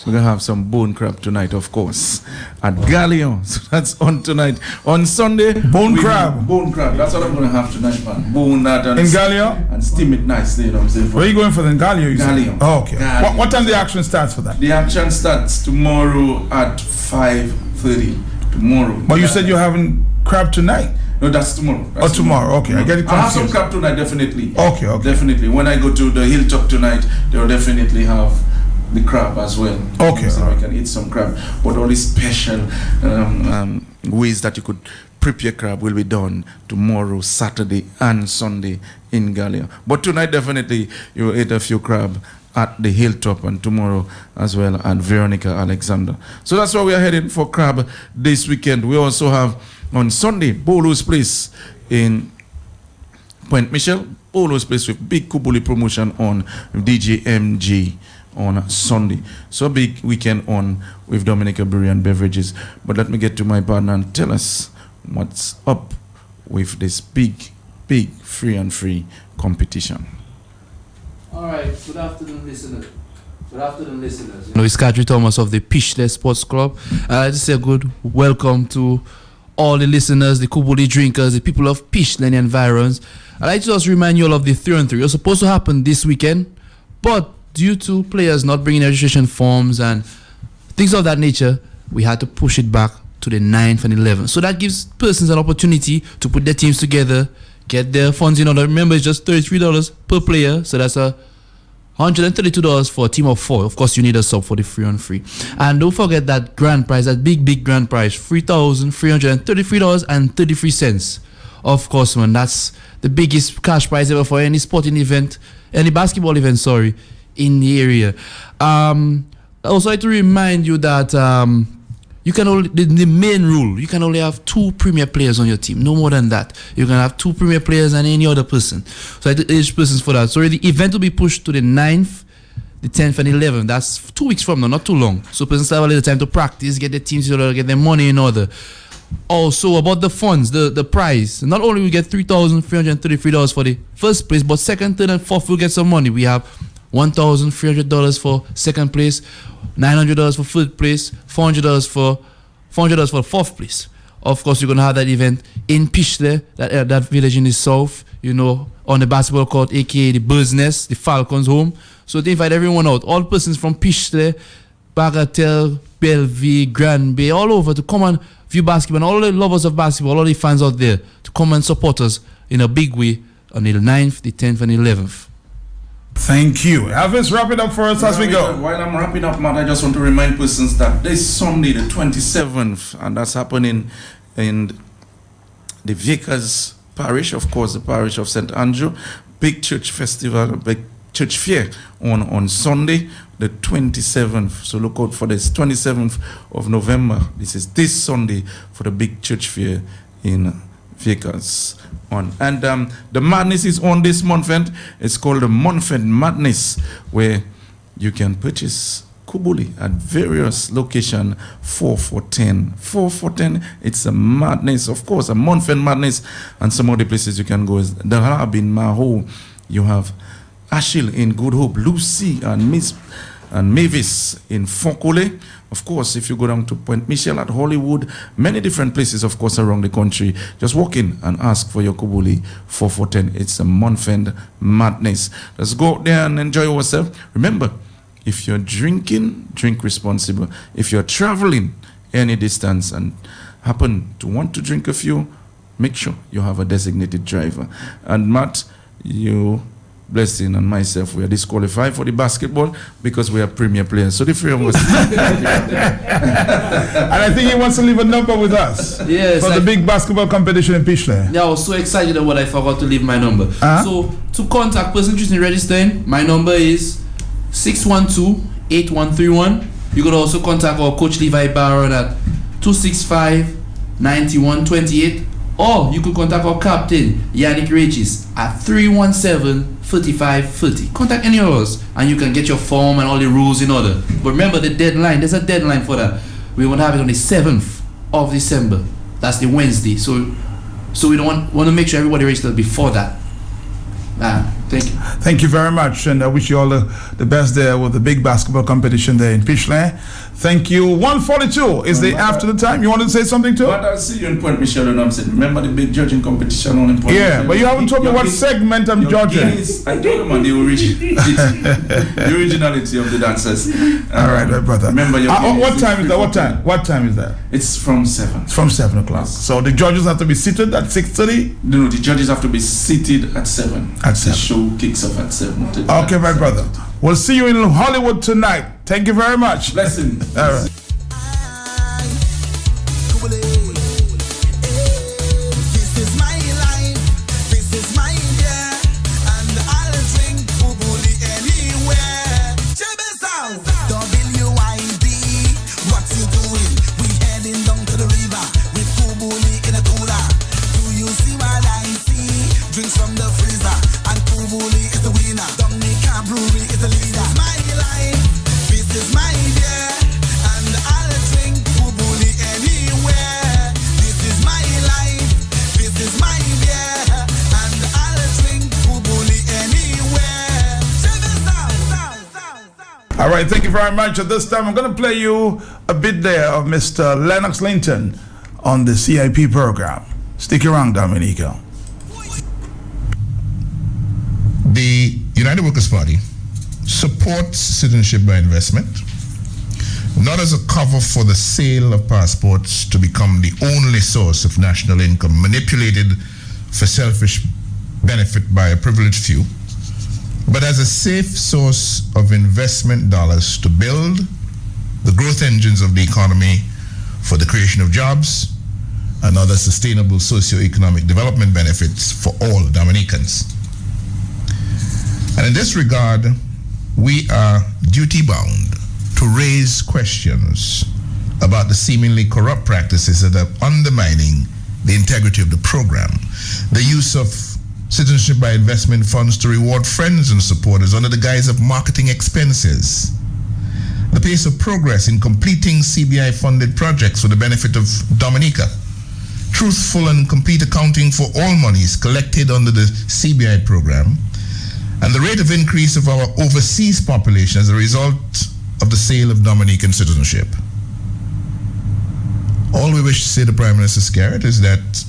We're going to have some bone crab tonight, of course, at Gallion. So that's on tonight. On Sunday, bone crab. Bone crab. That's what I'm going to have tonight, man. Bone that and in Gallion? And steam it nicely, you know what I'm saying? Where are you going for the Gallion? Gallion. Oh, okay. What time the action starts for that? The action starts tomorrow at 5:30. Tomorrow. But you said you're having crab tonight? No, that's tomorrow. That's tomorrow. Okay, I get it confused. I have some crab tonight, definitely. Okay. Definitely. When I go to the Hilltop tonight, they'll definitely have the crab as well. Okay. So I can eat some crab. But all these special ways that you could prepare crab will be done tomorrow, Saturday and Sunday in Gallia. But tonight, definitely, you'll eat a few crab at the Hilltop, and tomorrow as well at Veronica Alexander. So that's why we are heading for crab this weekend. We also have on Sunday Bolo's Place in Point Michel. Bolo's Place with big Kubuli promotion on DJ MG on Sunday. So a big weekend on with Dominica Brewery and Beverages. But let me get to my partner and tell us what's up with this big free and free competition. All right, good afternoon, listeners. You know, it's Kadri Thomas of the Pishle Sports Club. I'd just say a good welcome to all the listeners, the Kubuli drinkers, the people of Pishle and the environs. I'd like to just remind you all of the 3-on-3. It was supposed to happen this weekend, but due to players not bringing registration forms and things of that nature, we had to push it back to the 9th and 11th. So that gives persons an opportunity to put their teams together, get their funds in order. Remember, it's just $33 per player, so that's $132 for a team of 4. Of course, you need a sub for the 3-on-3. And don't forget that grand prize, that big grand prize, $3,333.33. Of course, man, that's the biggest cash prize ever for any sporting event, any basketball event, in the area. I also like to remind you that you can only, the main rule, you can only have 2 premier players on your team, no more than that. You can have 2 premier players and any other person. So I urge persons for that. So the event will be pushed to the 9th, the 10th and 11th. That's 2 weeks from now, not too long. So persons have a little time to practice, get their teams in order, get their money in order. Also about the funds, the prize. Not only we get $3,333 for the first place, but second, third and fourth will get some money. We have $1,300 for second place, $900 for third place, $400 for fourth place. Of course, you're gonna have that event in Pishle, that village in the south, you know, on the basketball court, aka the Bird's Nest, the Falcons' home. So they invite everyone out, all persons from Pishle, Bagatelle, Bellevue, Grand Bay, all over to come and view basketball, and all the lovers of basketball, all the fans out there to come and support us in a big way on the 9th, the 10th, and 11th. Thank you. Elvis, wrap it up for us as we go. While I'm wrapping up, Matt, I just want to remind persons that this Sunday, the 27th, and that's happening in the Vickers Parish, of course, the parish of St. Andrew, big church festival, big church fair on Sunday, the 27th. So look out for this, 27th of November. This is this Sunday for the big church fair in Vickers. And the madness is on this month end. It's called the Month End Madness, where you can purchase Kubuli at various locations 4 for 10. 4 for 10, it's a madness, of course, a Month End Madness. And some of the places you can go is the Hab in Maho. You have Ashil in Good Hope, Lucy and Miss and Mavis in Fonkole. Of course, if you go down to Point Michel at Hollywood, many different places, of course, around the country, just walk in and ask for your Kubuli 4410. It's a month-end madness. Let's go out there and enjoy yourself. Remember, if you're drinking, drink responsible. If you're traveling any distance and happen to want to drink a few, make sure you have a designated driver. And Matt, you, Blessing, and myself, we are disqualified for the basketball because we are premier players. So the three of us. And I think he wants to leave a number with us Yes, for the big basketball competition in Pishley. Yeah, I was so excited about I forgot to leave my number. So to contact person interested in registering, my number is 612-8131. You could also contact our coach Levi Barron at 265-9128. Or you could contact our captain, Yannick Regis, at 317-3530. Contact any of us and you can get your form and all the rules in order. But remember the deadline, there's a deadline for that. We will have it on the 7th of December. That's the Wednesday. So we don't want to make sure everybody registers before that. Thank you. Thank you very much, and I wish you all the best there with the big basketball competition there in Pishley. Thank you. 1:42 is the after the time. You want to say something too? But I'll see you in Point Michel, and I'm saying, remember the big judging competition on in Point Yeah, Michel? but you haven't told me what segment I'm judging. I told you, man, the originality of the dancers. All right, my brother. Remember your what time is that? What time is that? It's from 7. It's from 7 o'clock. So the judges have to be seated at 6:30? No, the judges have to be seated at 7. At 7. The show kicks off at 7. Okay, my brother. We'll see you in Hollywood tonight. Thank you very much. Blessing. All right. This is my life, this is my year, and I'll drink Kubuli anywhere. WID, what you doing? We heading down to the river with Kubuli in a cooler. Do you see what I see? Drinks from the freezer, and Kubuli is the winner. Dominica Brewery is the leader. This is my life, this is my year, and I'll drink Kubuli anywhere. This is my life, this is my beer, and I'll drink Kubuli anywhere. All right, thank you very much. At this time, I'm going to play you a bit there of Mr. Lennox Linton on the CIP program. Stick around, Dominica. The United Workers' Party supports citizenship by investment, not as a cover for the sale of passports to become the only source of national income manipulated for selfish benefit by a privileged few, but as a safe source of investment dollars to build the growth engines of the economy for the creation of jobs and other sustainable socio-economic development benefits for all Dominicans. And in this regard, we are duty-bound to raise questions about the seemingly corrupt practices that are undermining the integrity of the program. The use of citizenship by investment funds to reward friends and supporters under the guise of marketing expenses. The pace of progress in completing CBI-funded projects for the benefit of Dominica. Truthful and complete accounting for all monies collected under the CBI program, and the rate of increase of our overseas population as a result of the sale of Dominican citizenship. All we wish to say to Prime Minister Skerrit is that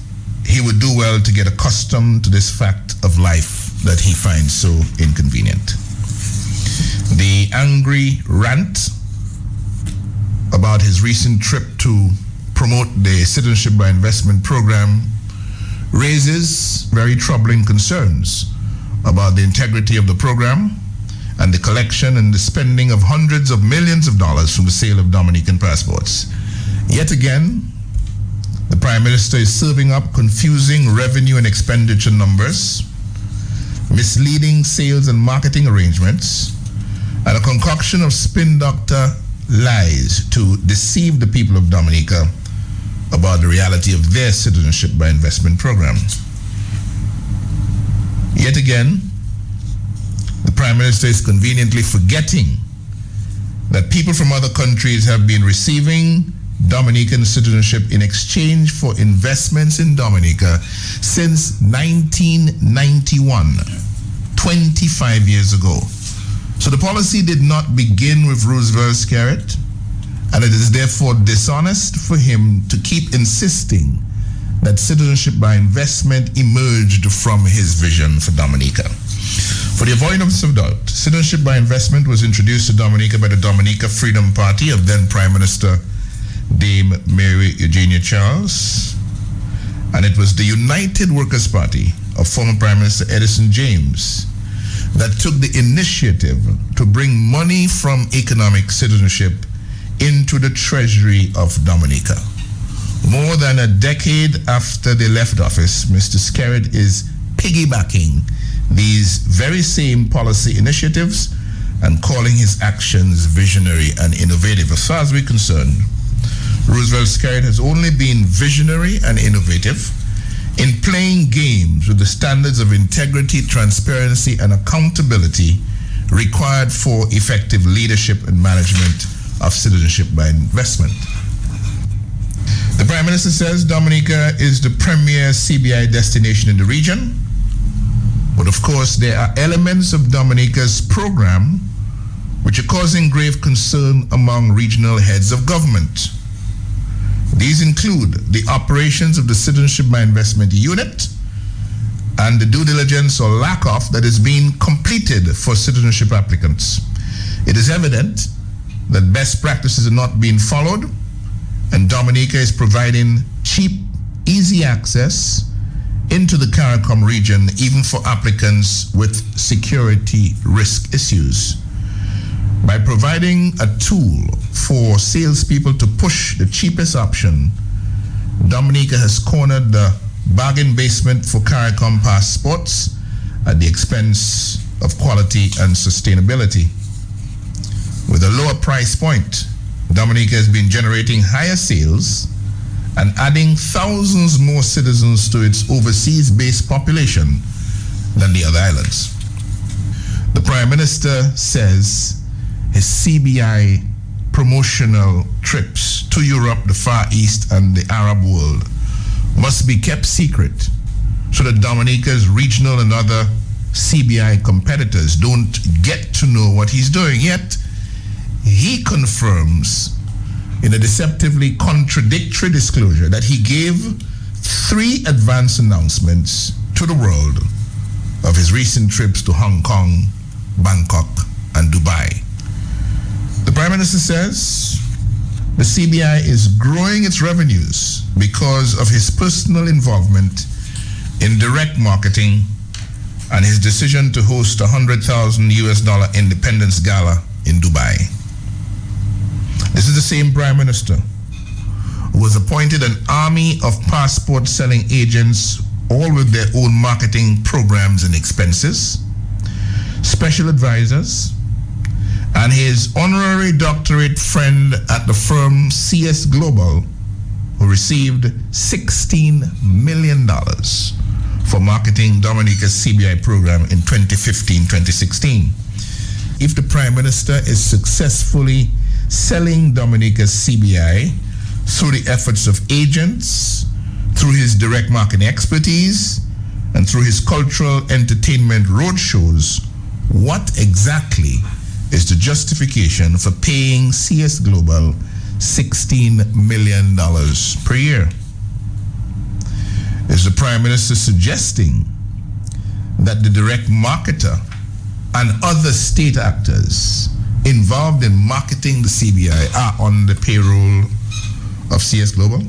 he would do well to get accustomed to this fact of life that he finds so inconvenient. The angry rant about his recent trip to promote the Citizenship by Investment program raises very troubling concerns about the integrity of the program and the collection and the spending of hundreds of millions of dollars from the sale of Dominican passports. Yet again, the Prime Minister is serving up confusing revenue and expenditure numbers, misleading sales and marketing arrangements, and a concoction of spin doctor lies to deceive the people of Dominica about the reality of their citizenship by investment program. Yet again, the Prime Minister is conveniently forgetting that people from other countries have been receiving Dominican citizenship in exchange for investments in Dominica since 1991, 25 years ago. So the policy did not begin with Roosevelt Skerritt, and it is therefore dishonest for him to keep insisting that citizenship by investment emerged from his vision for Dominica. For the avoidance of doubt, citizenship by investment was introduced to Dominica by the Dominica Freedom Party of then Prime Minister Dame Mary Eugenia Charles, and it was the United Workers' Party of former Prime Minister Edison James that took the initiative to bring money from economic citizenship into the treasury of Dominica. More than a decade after they left office, Mr. Skerritt is piggybacking these very same policy initiatives and calling his actions visionary and innovative. As far as we're concerned, Roosevelt Skerritt has only been visionary and innovative in playing games with the standards of integrity, transparency, and accountability required for effective leadership and management of citizenship by investment. The Prime Minister says Dominica is the premier CBI destination in the region, but of course there are elements of Dominica's program which are causing grave concern among regional heads of government. These include the operations of the Citizenship by Investment Unit and the due diligence or lack of that is being completed for citizenship applicants. It is evident that best practices are not being followed, and Dominica is providing cheap, easy access into the CARICOM region, even for applicants with security risk issues. By providing a tool for salespeople to push the cheapest option, Dominica has cornered the bargain basement for CARICOM passports at the expense of quality and sustainability. With a lower price point, Dominica has been generating higher sales and adding thousands more citizens to its overseas-based population than the other islands. The Prime Minister says his CBI promotional trips to Europe, the Far East, and the Arab world must be kept secret so that Dominica's regional and other CBI competitors don't get to know what he's doing. Yet, he confirms in a deceptively contradictory disclosure that he gave 3 advance announcements to the world of his recent trips to Hong Kong, Bangkok, and Dubai. The Prime Minister says the CBI is growing its revenues because of his personal involvement in direct marketing and his decision to host a $100,000 Independence Gala in Dubai. This is the same Prime Minister who has appointed an army of passport selling agents, all with their own marketing programs and expenses, special advisors, and his honorary doctorate friend at the firm CS Global, who received $16 million for marketing Dominica's CBI program in 2015-2016. If the Prime Minister is successfully selling Dominica's CBI through the efforts of agents, through his direct marketing expertise, and through his cultural entertainment roadshows, what exactly is the justification for paying CS Global $16 million per year? Is the Prime Minister suggesting that the direct marketer and other state actors involved in marketing the CBI are on the payroll of CS Global?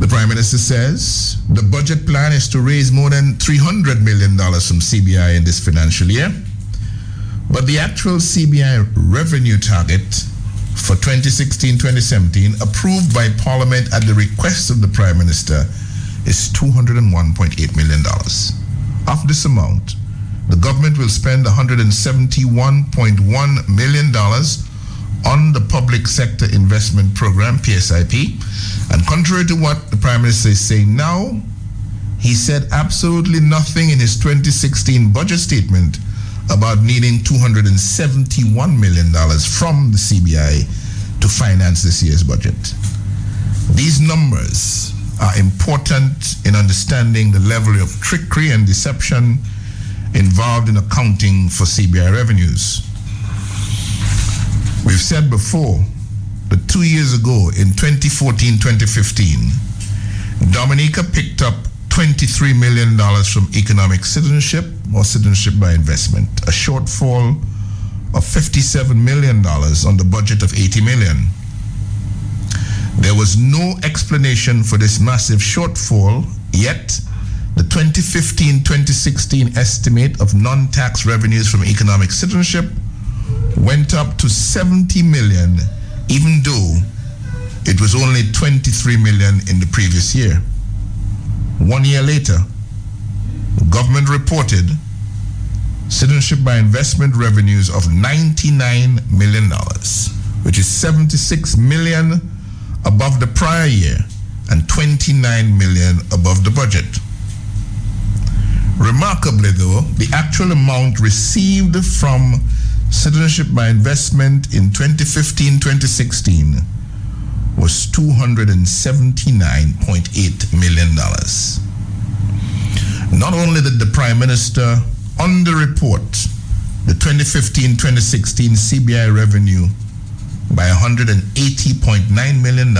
The Prime Minister says the budget plan is to raise more than $300 million from CBI in this financial year, but the actual CBI revenue target for 2016-2017, approved by Parliament at the request of the Prime Minister, is $201.8 million. Of this amount, the government will spend $171.1 million on the Public Sector Investment Program, PSIP. And contrary to what the Prime Minister is saying now, he said absolutely nothing in his 2016 budget statement about needing $271 million from the CBI to finance this year's budget. These numbers are important in understanding the level of trickery and deception involved in accounting for CBI revenues. We've said before that 2 years ago, in 2014-2015, Dominica picked up $23 million from economic citizenship or citizenship by investment, a shortfall of $57 million on the budget of $80 million. There was no explanation for this massive shortfall, yet the 2015-2016 estimate of non-tax revenues from economic citizenship went up to $70 million, even though it was only $23 million in the previous year. 1 year later, government reported citizenship by investment revenues of $99 million, which is $76 million above the prior year and $29 million above the budget. Remarkably though, the actual amount received from citizenship by investment in 2015-2016 was $279.8 million. Not only did the Prime Minister underreport the 2015-2016 CBI revenue by $180.9 million,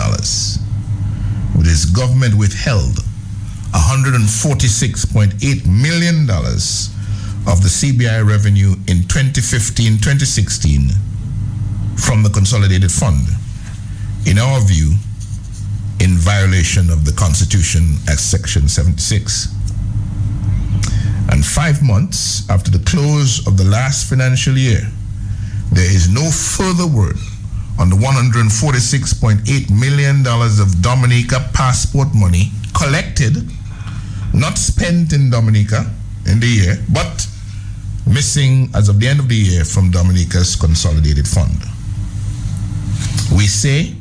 but his government withheld $146.8 million of the CBI revenue in 2015-2016 from the Consolidated Fund, in our view, in violation of the Constitution at Section 76. And 5 months after the close of the last financial year, there is no further word on the $146.8 million of Dominica passport money collected, not spent in Dominica in the year, but missing as of the end of the year from Dominica's Consolidated Fund. We say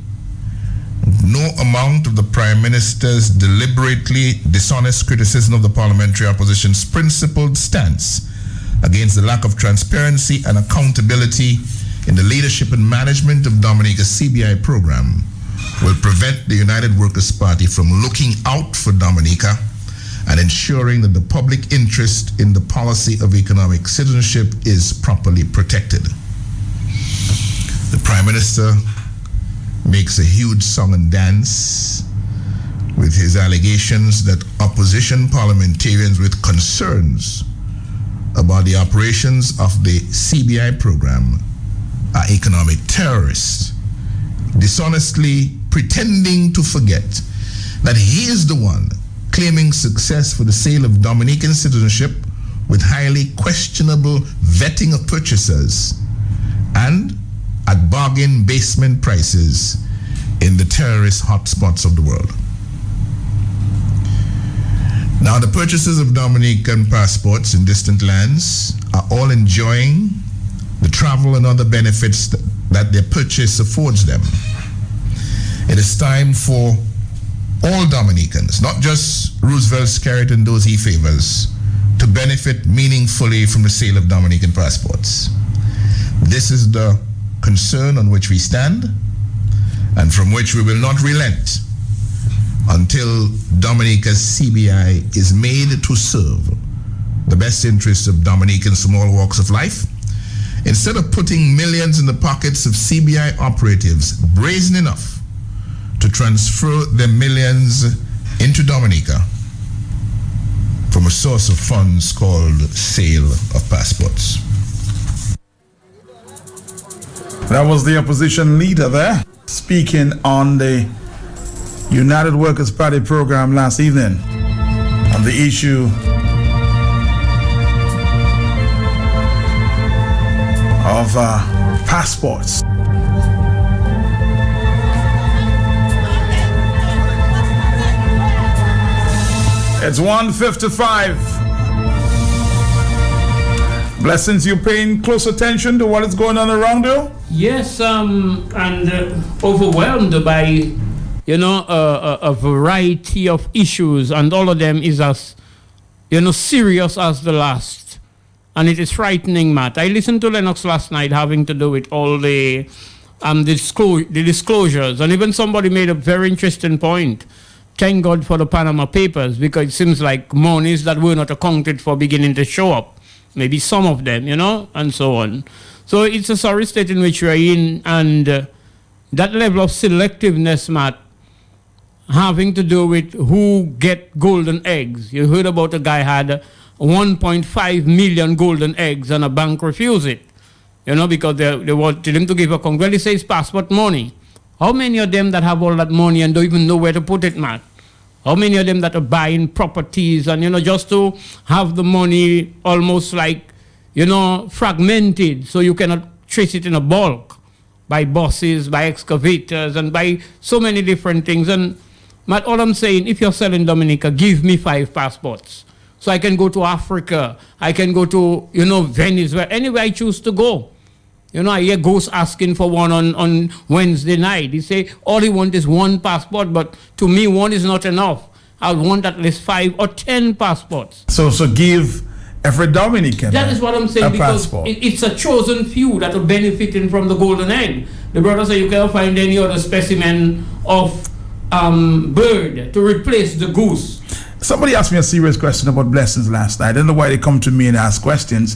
no amount of the Prime Minister's deliberately dishonest criticism of the parliamentary opposition's principled stance against the lack of transparency and accountability in the leadership and management of Dominica's CBI program will prevent the United Workers' Party from looking out for Dominica and ensuring that the public interest in the policy of economic citizenship is properly protected. The Prime Minister makes a huge song and dance with his allegations that opposition parliamentarians with concerns about the operations of the CBI program are economic terrorists, dishonestly pretending to forget that he is the one claiming success for the sale of Dominican citizenship with highly questionable vetting of purchasers and at bargain basement prices in the terrorist hotspots of the world. Now, the purchasers of Dominican passports in distant lands are all enjoying the travel and other benefits that their purchase affords them. It is time for all Dominicans, not just Roosevelt Skerritt and those he favors, to benefit meaningfully from the sale of Dominican passports. This is the concern on which we stand and from which we will not relent until Dominica's CBI is made to serve the best interests of Dominicans from all walks of life, instead of putting millions in the pockets of CBI operatives brazen enough to transfer their millions into Dominica from a source of funds called sale of passports. That was the opposition leader there speaking on the United Workers' Party program last evening on the issue of passports. It's 1:55. Blessings, you paying close attention to what is going on around you? Yes, and overwhelmed by, a variety of issues, and all of them is as, serious as the last. And it is frightening, Matt. I listened to Lennox last night having to do with all the disclosures, and even somebody made a very interesting point. Thank God for the Panama Papers, because it seems like monies that were not accounted for beginning to show up maybe some of them, and so on. So it's a sorry state in which we are in, and that level of selectiveness, Matt, having to do with who get golden eggs. You heard about a guy had 1.5 million golden eggs and a bank refused it, because they wanted him to give a well, he says passport money. How many of them that have all that money and don't even know where to put it, Matt? How many of them that are buying properties and, just to have the money almost like, fragmented so you cannot trace it in a bulk by buses, by excavators, and by so many different things. And Matt, all I'm saying, if you're selling Dominica, give me 5 passports. So I can go to Africa. I can go to, Venice, anywhere I choose to go. I hear ghosts asking for one on Wednesday night. He say, all he wants is 1 passport, but to me, 1 is not enough. I want at least 5 or 10 passports. So give every Dominican that is what I'm saying, because it's a chosen few that are benefiting from the golden egg. The brother said you can't find any other specimen of bird to replace the goose. Somebody asked me a serious question about Blessings last night. I don't know why they come to me and ask questions.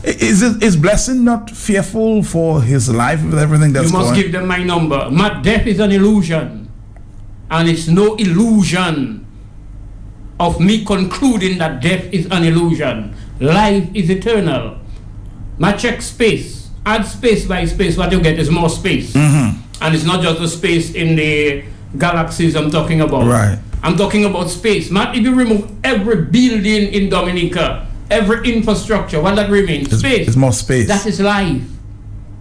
Is Blessing not fearful for his life with everything that's going on? You must give them my number. Matt, death is an illusion. And it's no illusion of me concluding that death is an illusion. Life is eternal. Matt, check space. Add space by space, what you get is more space. Mm-hmm. And it's not just the space in the galaxies I'm talking about. Right. I'm talking about space. Matt, if you remove every building in Dominica, every infrastructure, what that remains? Space. It's more space. That is life.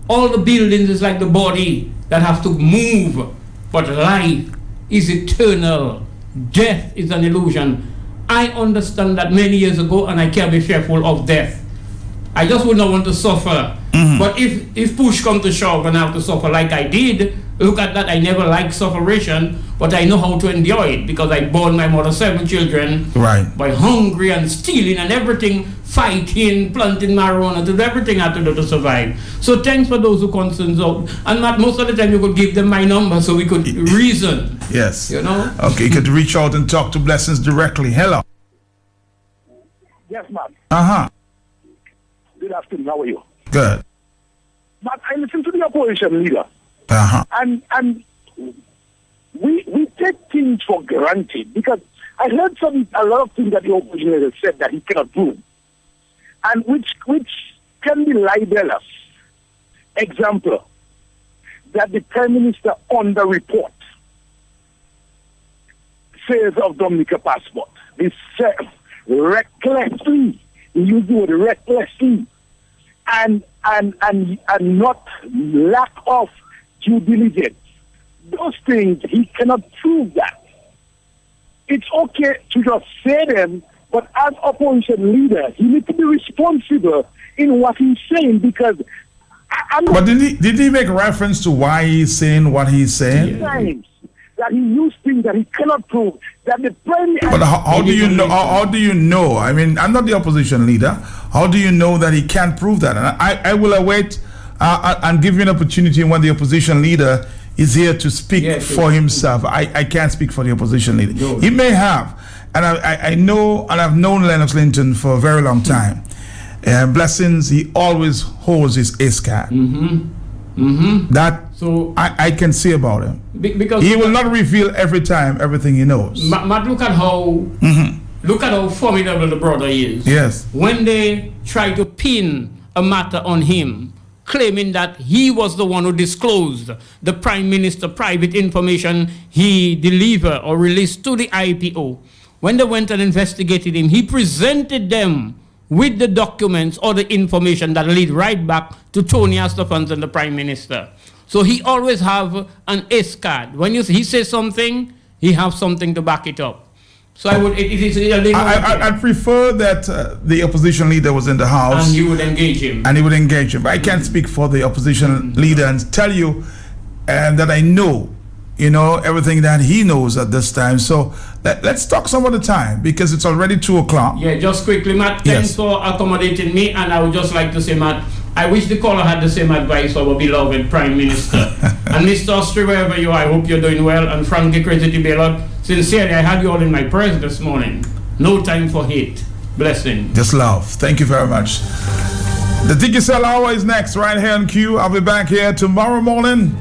All the buildings is like the body that have to move, but life is eternal. Death is an illusion. I understand that many years ago, and I can't be fearful of death. I just would not want to suffer. Mm-hmm. But if push come to shove and I have to suffer like I did, look at that, I never liked suffering, but I know how to endure it because I bore my mother 7 children. Right. By hungry and stealing and everything, fighting, planting marijuana, to do everything I had to do to survive. So thanks for those who concerns out. And Matt, most of the time you could give them my number so we could reason. Yes. Okay, you could reach out and talk to Blessings directly. Hello. Yes, ma'am. Uh-huh. Good afternoon. How are you? Good. But I listen to the opposition leader. Uh-huh. And we take things for granted because I heard a lot of things that the opposition leader said that he cannot prove, and which can be libelous. Example, that the Prime Minister on the report says of Dominica passport, they said recklessly, he used the word recklessly, and not lack of due diligence. Those things, he cannot prove that. It's okay to just say them, but as opposition leader, he needs to be responsible in what he's saying because... But did he make reference to why he's saying what he's saying? Times that he used things that he cannot prove. That the Prime Minister... But how do you know? How do you know? I mean, I'm not the opposition leader. How do you know that he can't prove that? And I will await and give you an opportunity when the opposition leader is here to speak for himself. I can't speak for the opposition leader. No. He may have. And I know, and I've known Lennox Linton for a very long time. Blessings, he always holds his ace card. That I can say about him. Because he will not reveal every time everything he knows. Matt, look at how formidable the brother is. Yes. When they try to pin a matter on him, claiming that he was the one who disclosed the Prime Minister private information he delivered or released to the IPO. When they went and investigated him, he presented them with the documents or the information that lead right back to Tony Astafans and the Prime Minister. So he always have an ace card. When he says something, he have something to back it up. So I prefer that the opposition leader was in the house. And you would engage him. And he would engage him. But I can't speak for the opposition leader and tell you that I know, everything that he knows at this time. So let's talk some other time because it's already 2:00. Yeah, just quickly, Matt, thanks for accommodating me. And I would just like to say, Matt, I wish the caller had the same advice for our beloved Prime Minister. And Mr. Austri, wherever you are, I hope you're doing well. And Frankie Crazy Baylor, sincerely, I had you all in my prayers this morning. No time for hate. Blessing. Just love. Thank you very much. The Tiki Cell Hour is next, right here on Q. I'll be back here tomorrow morning.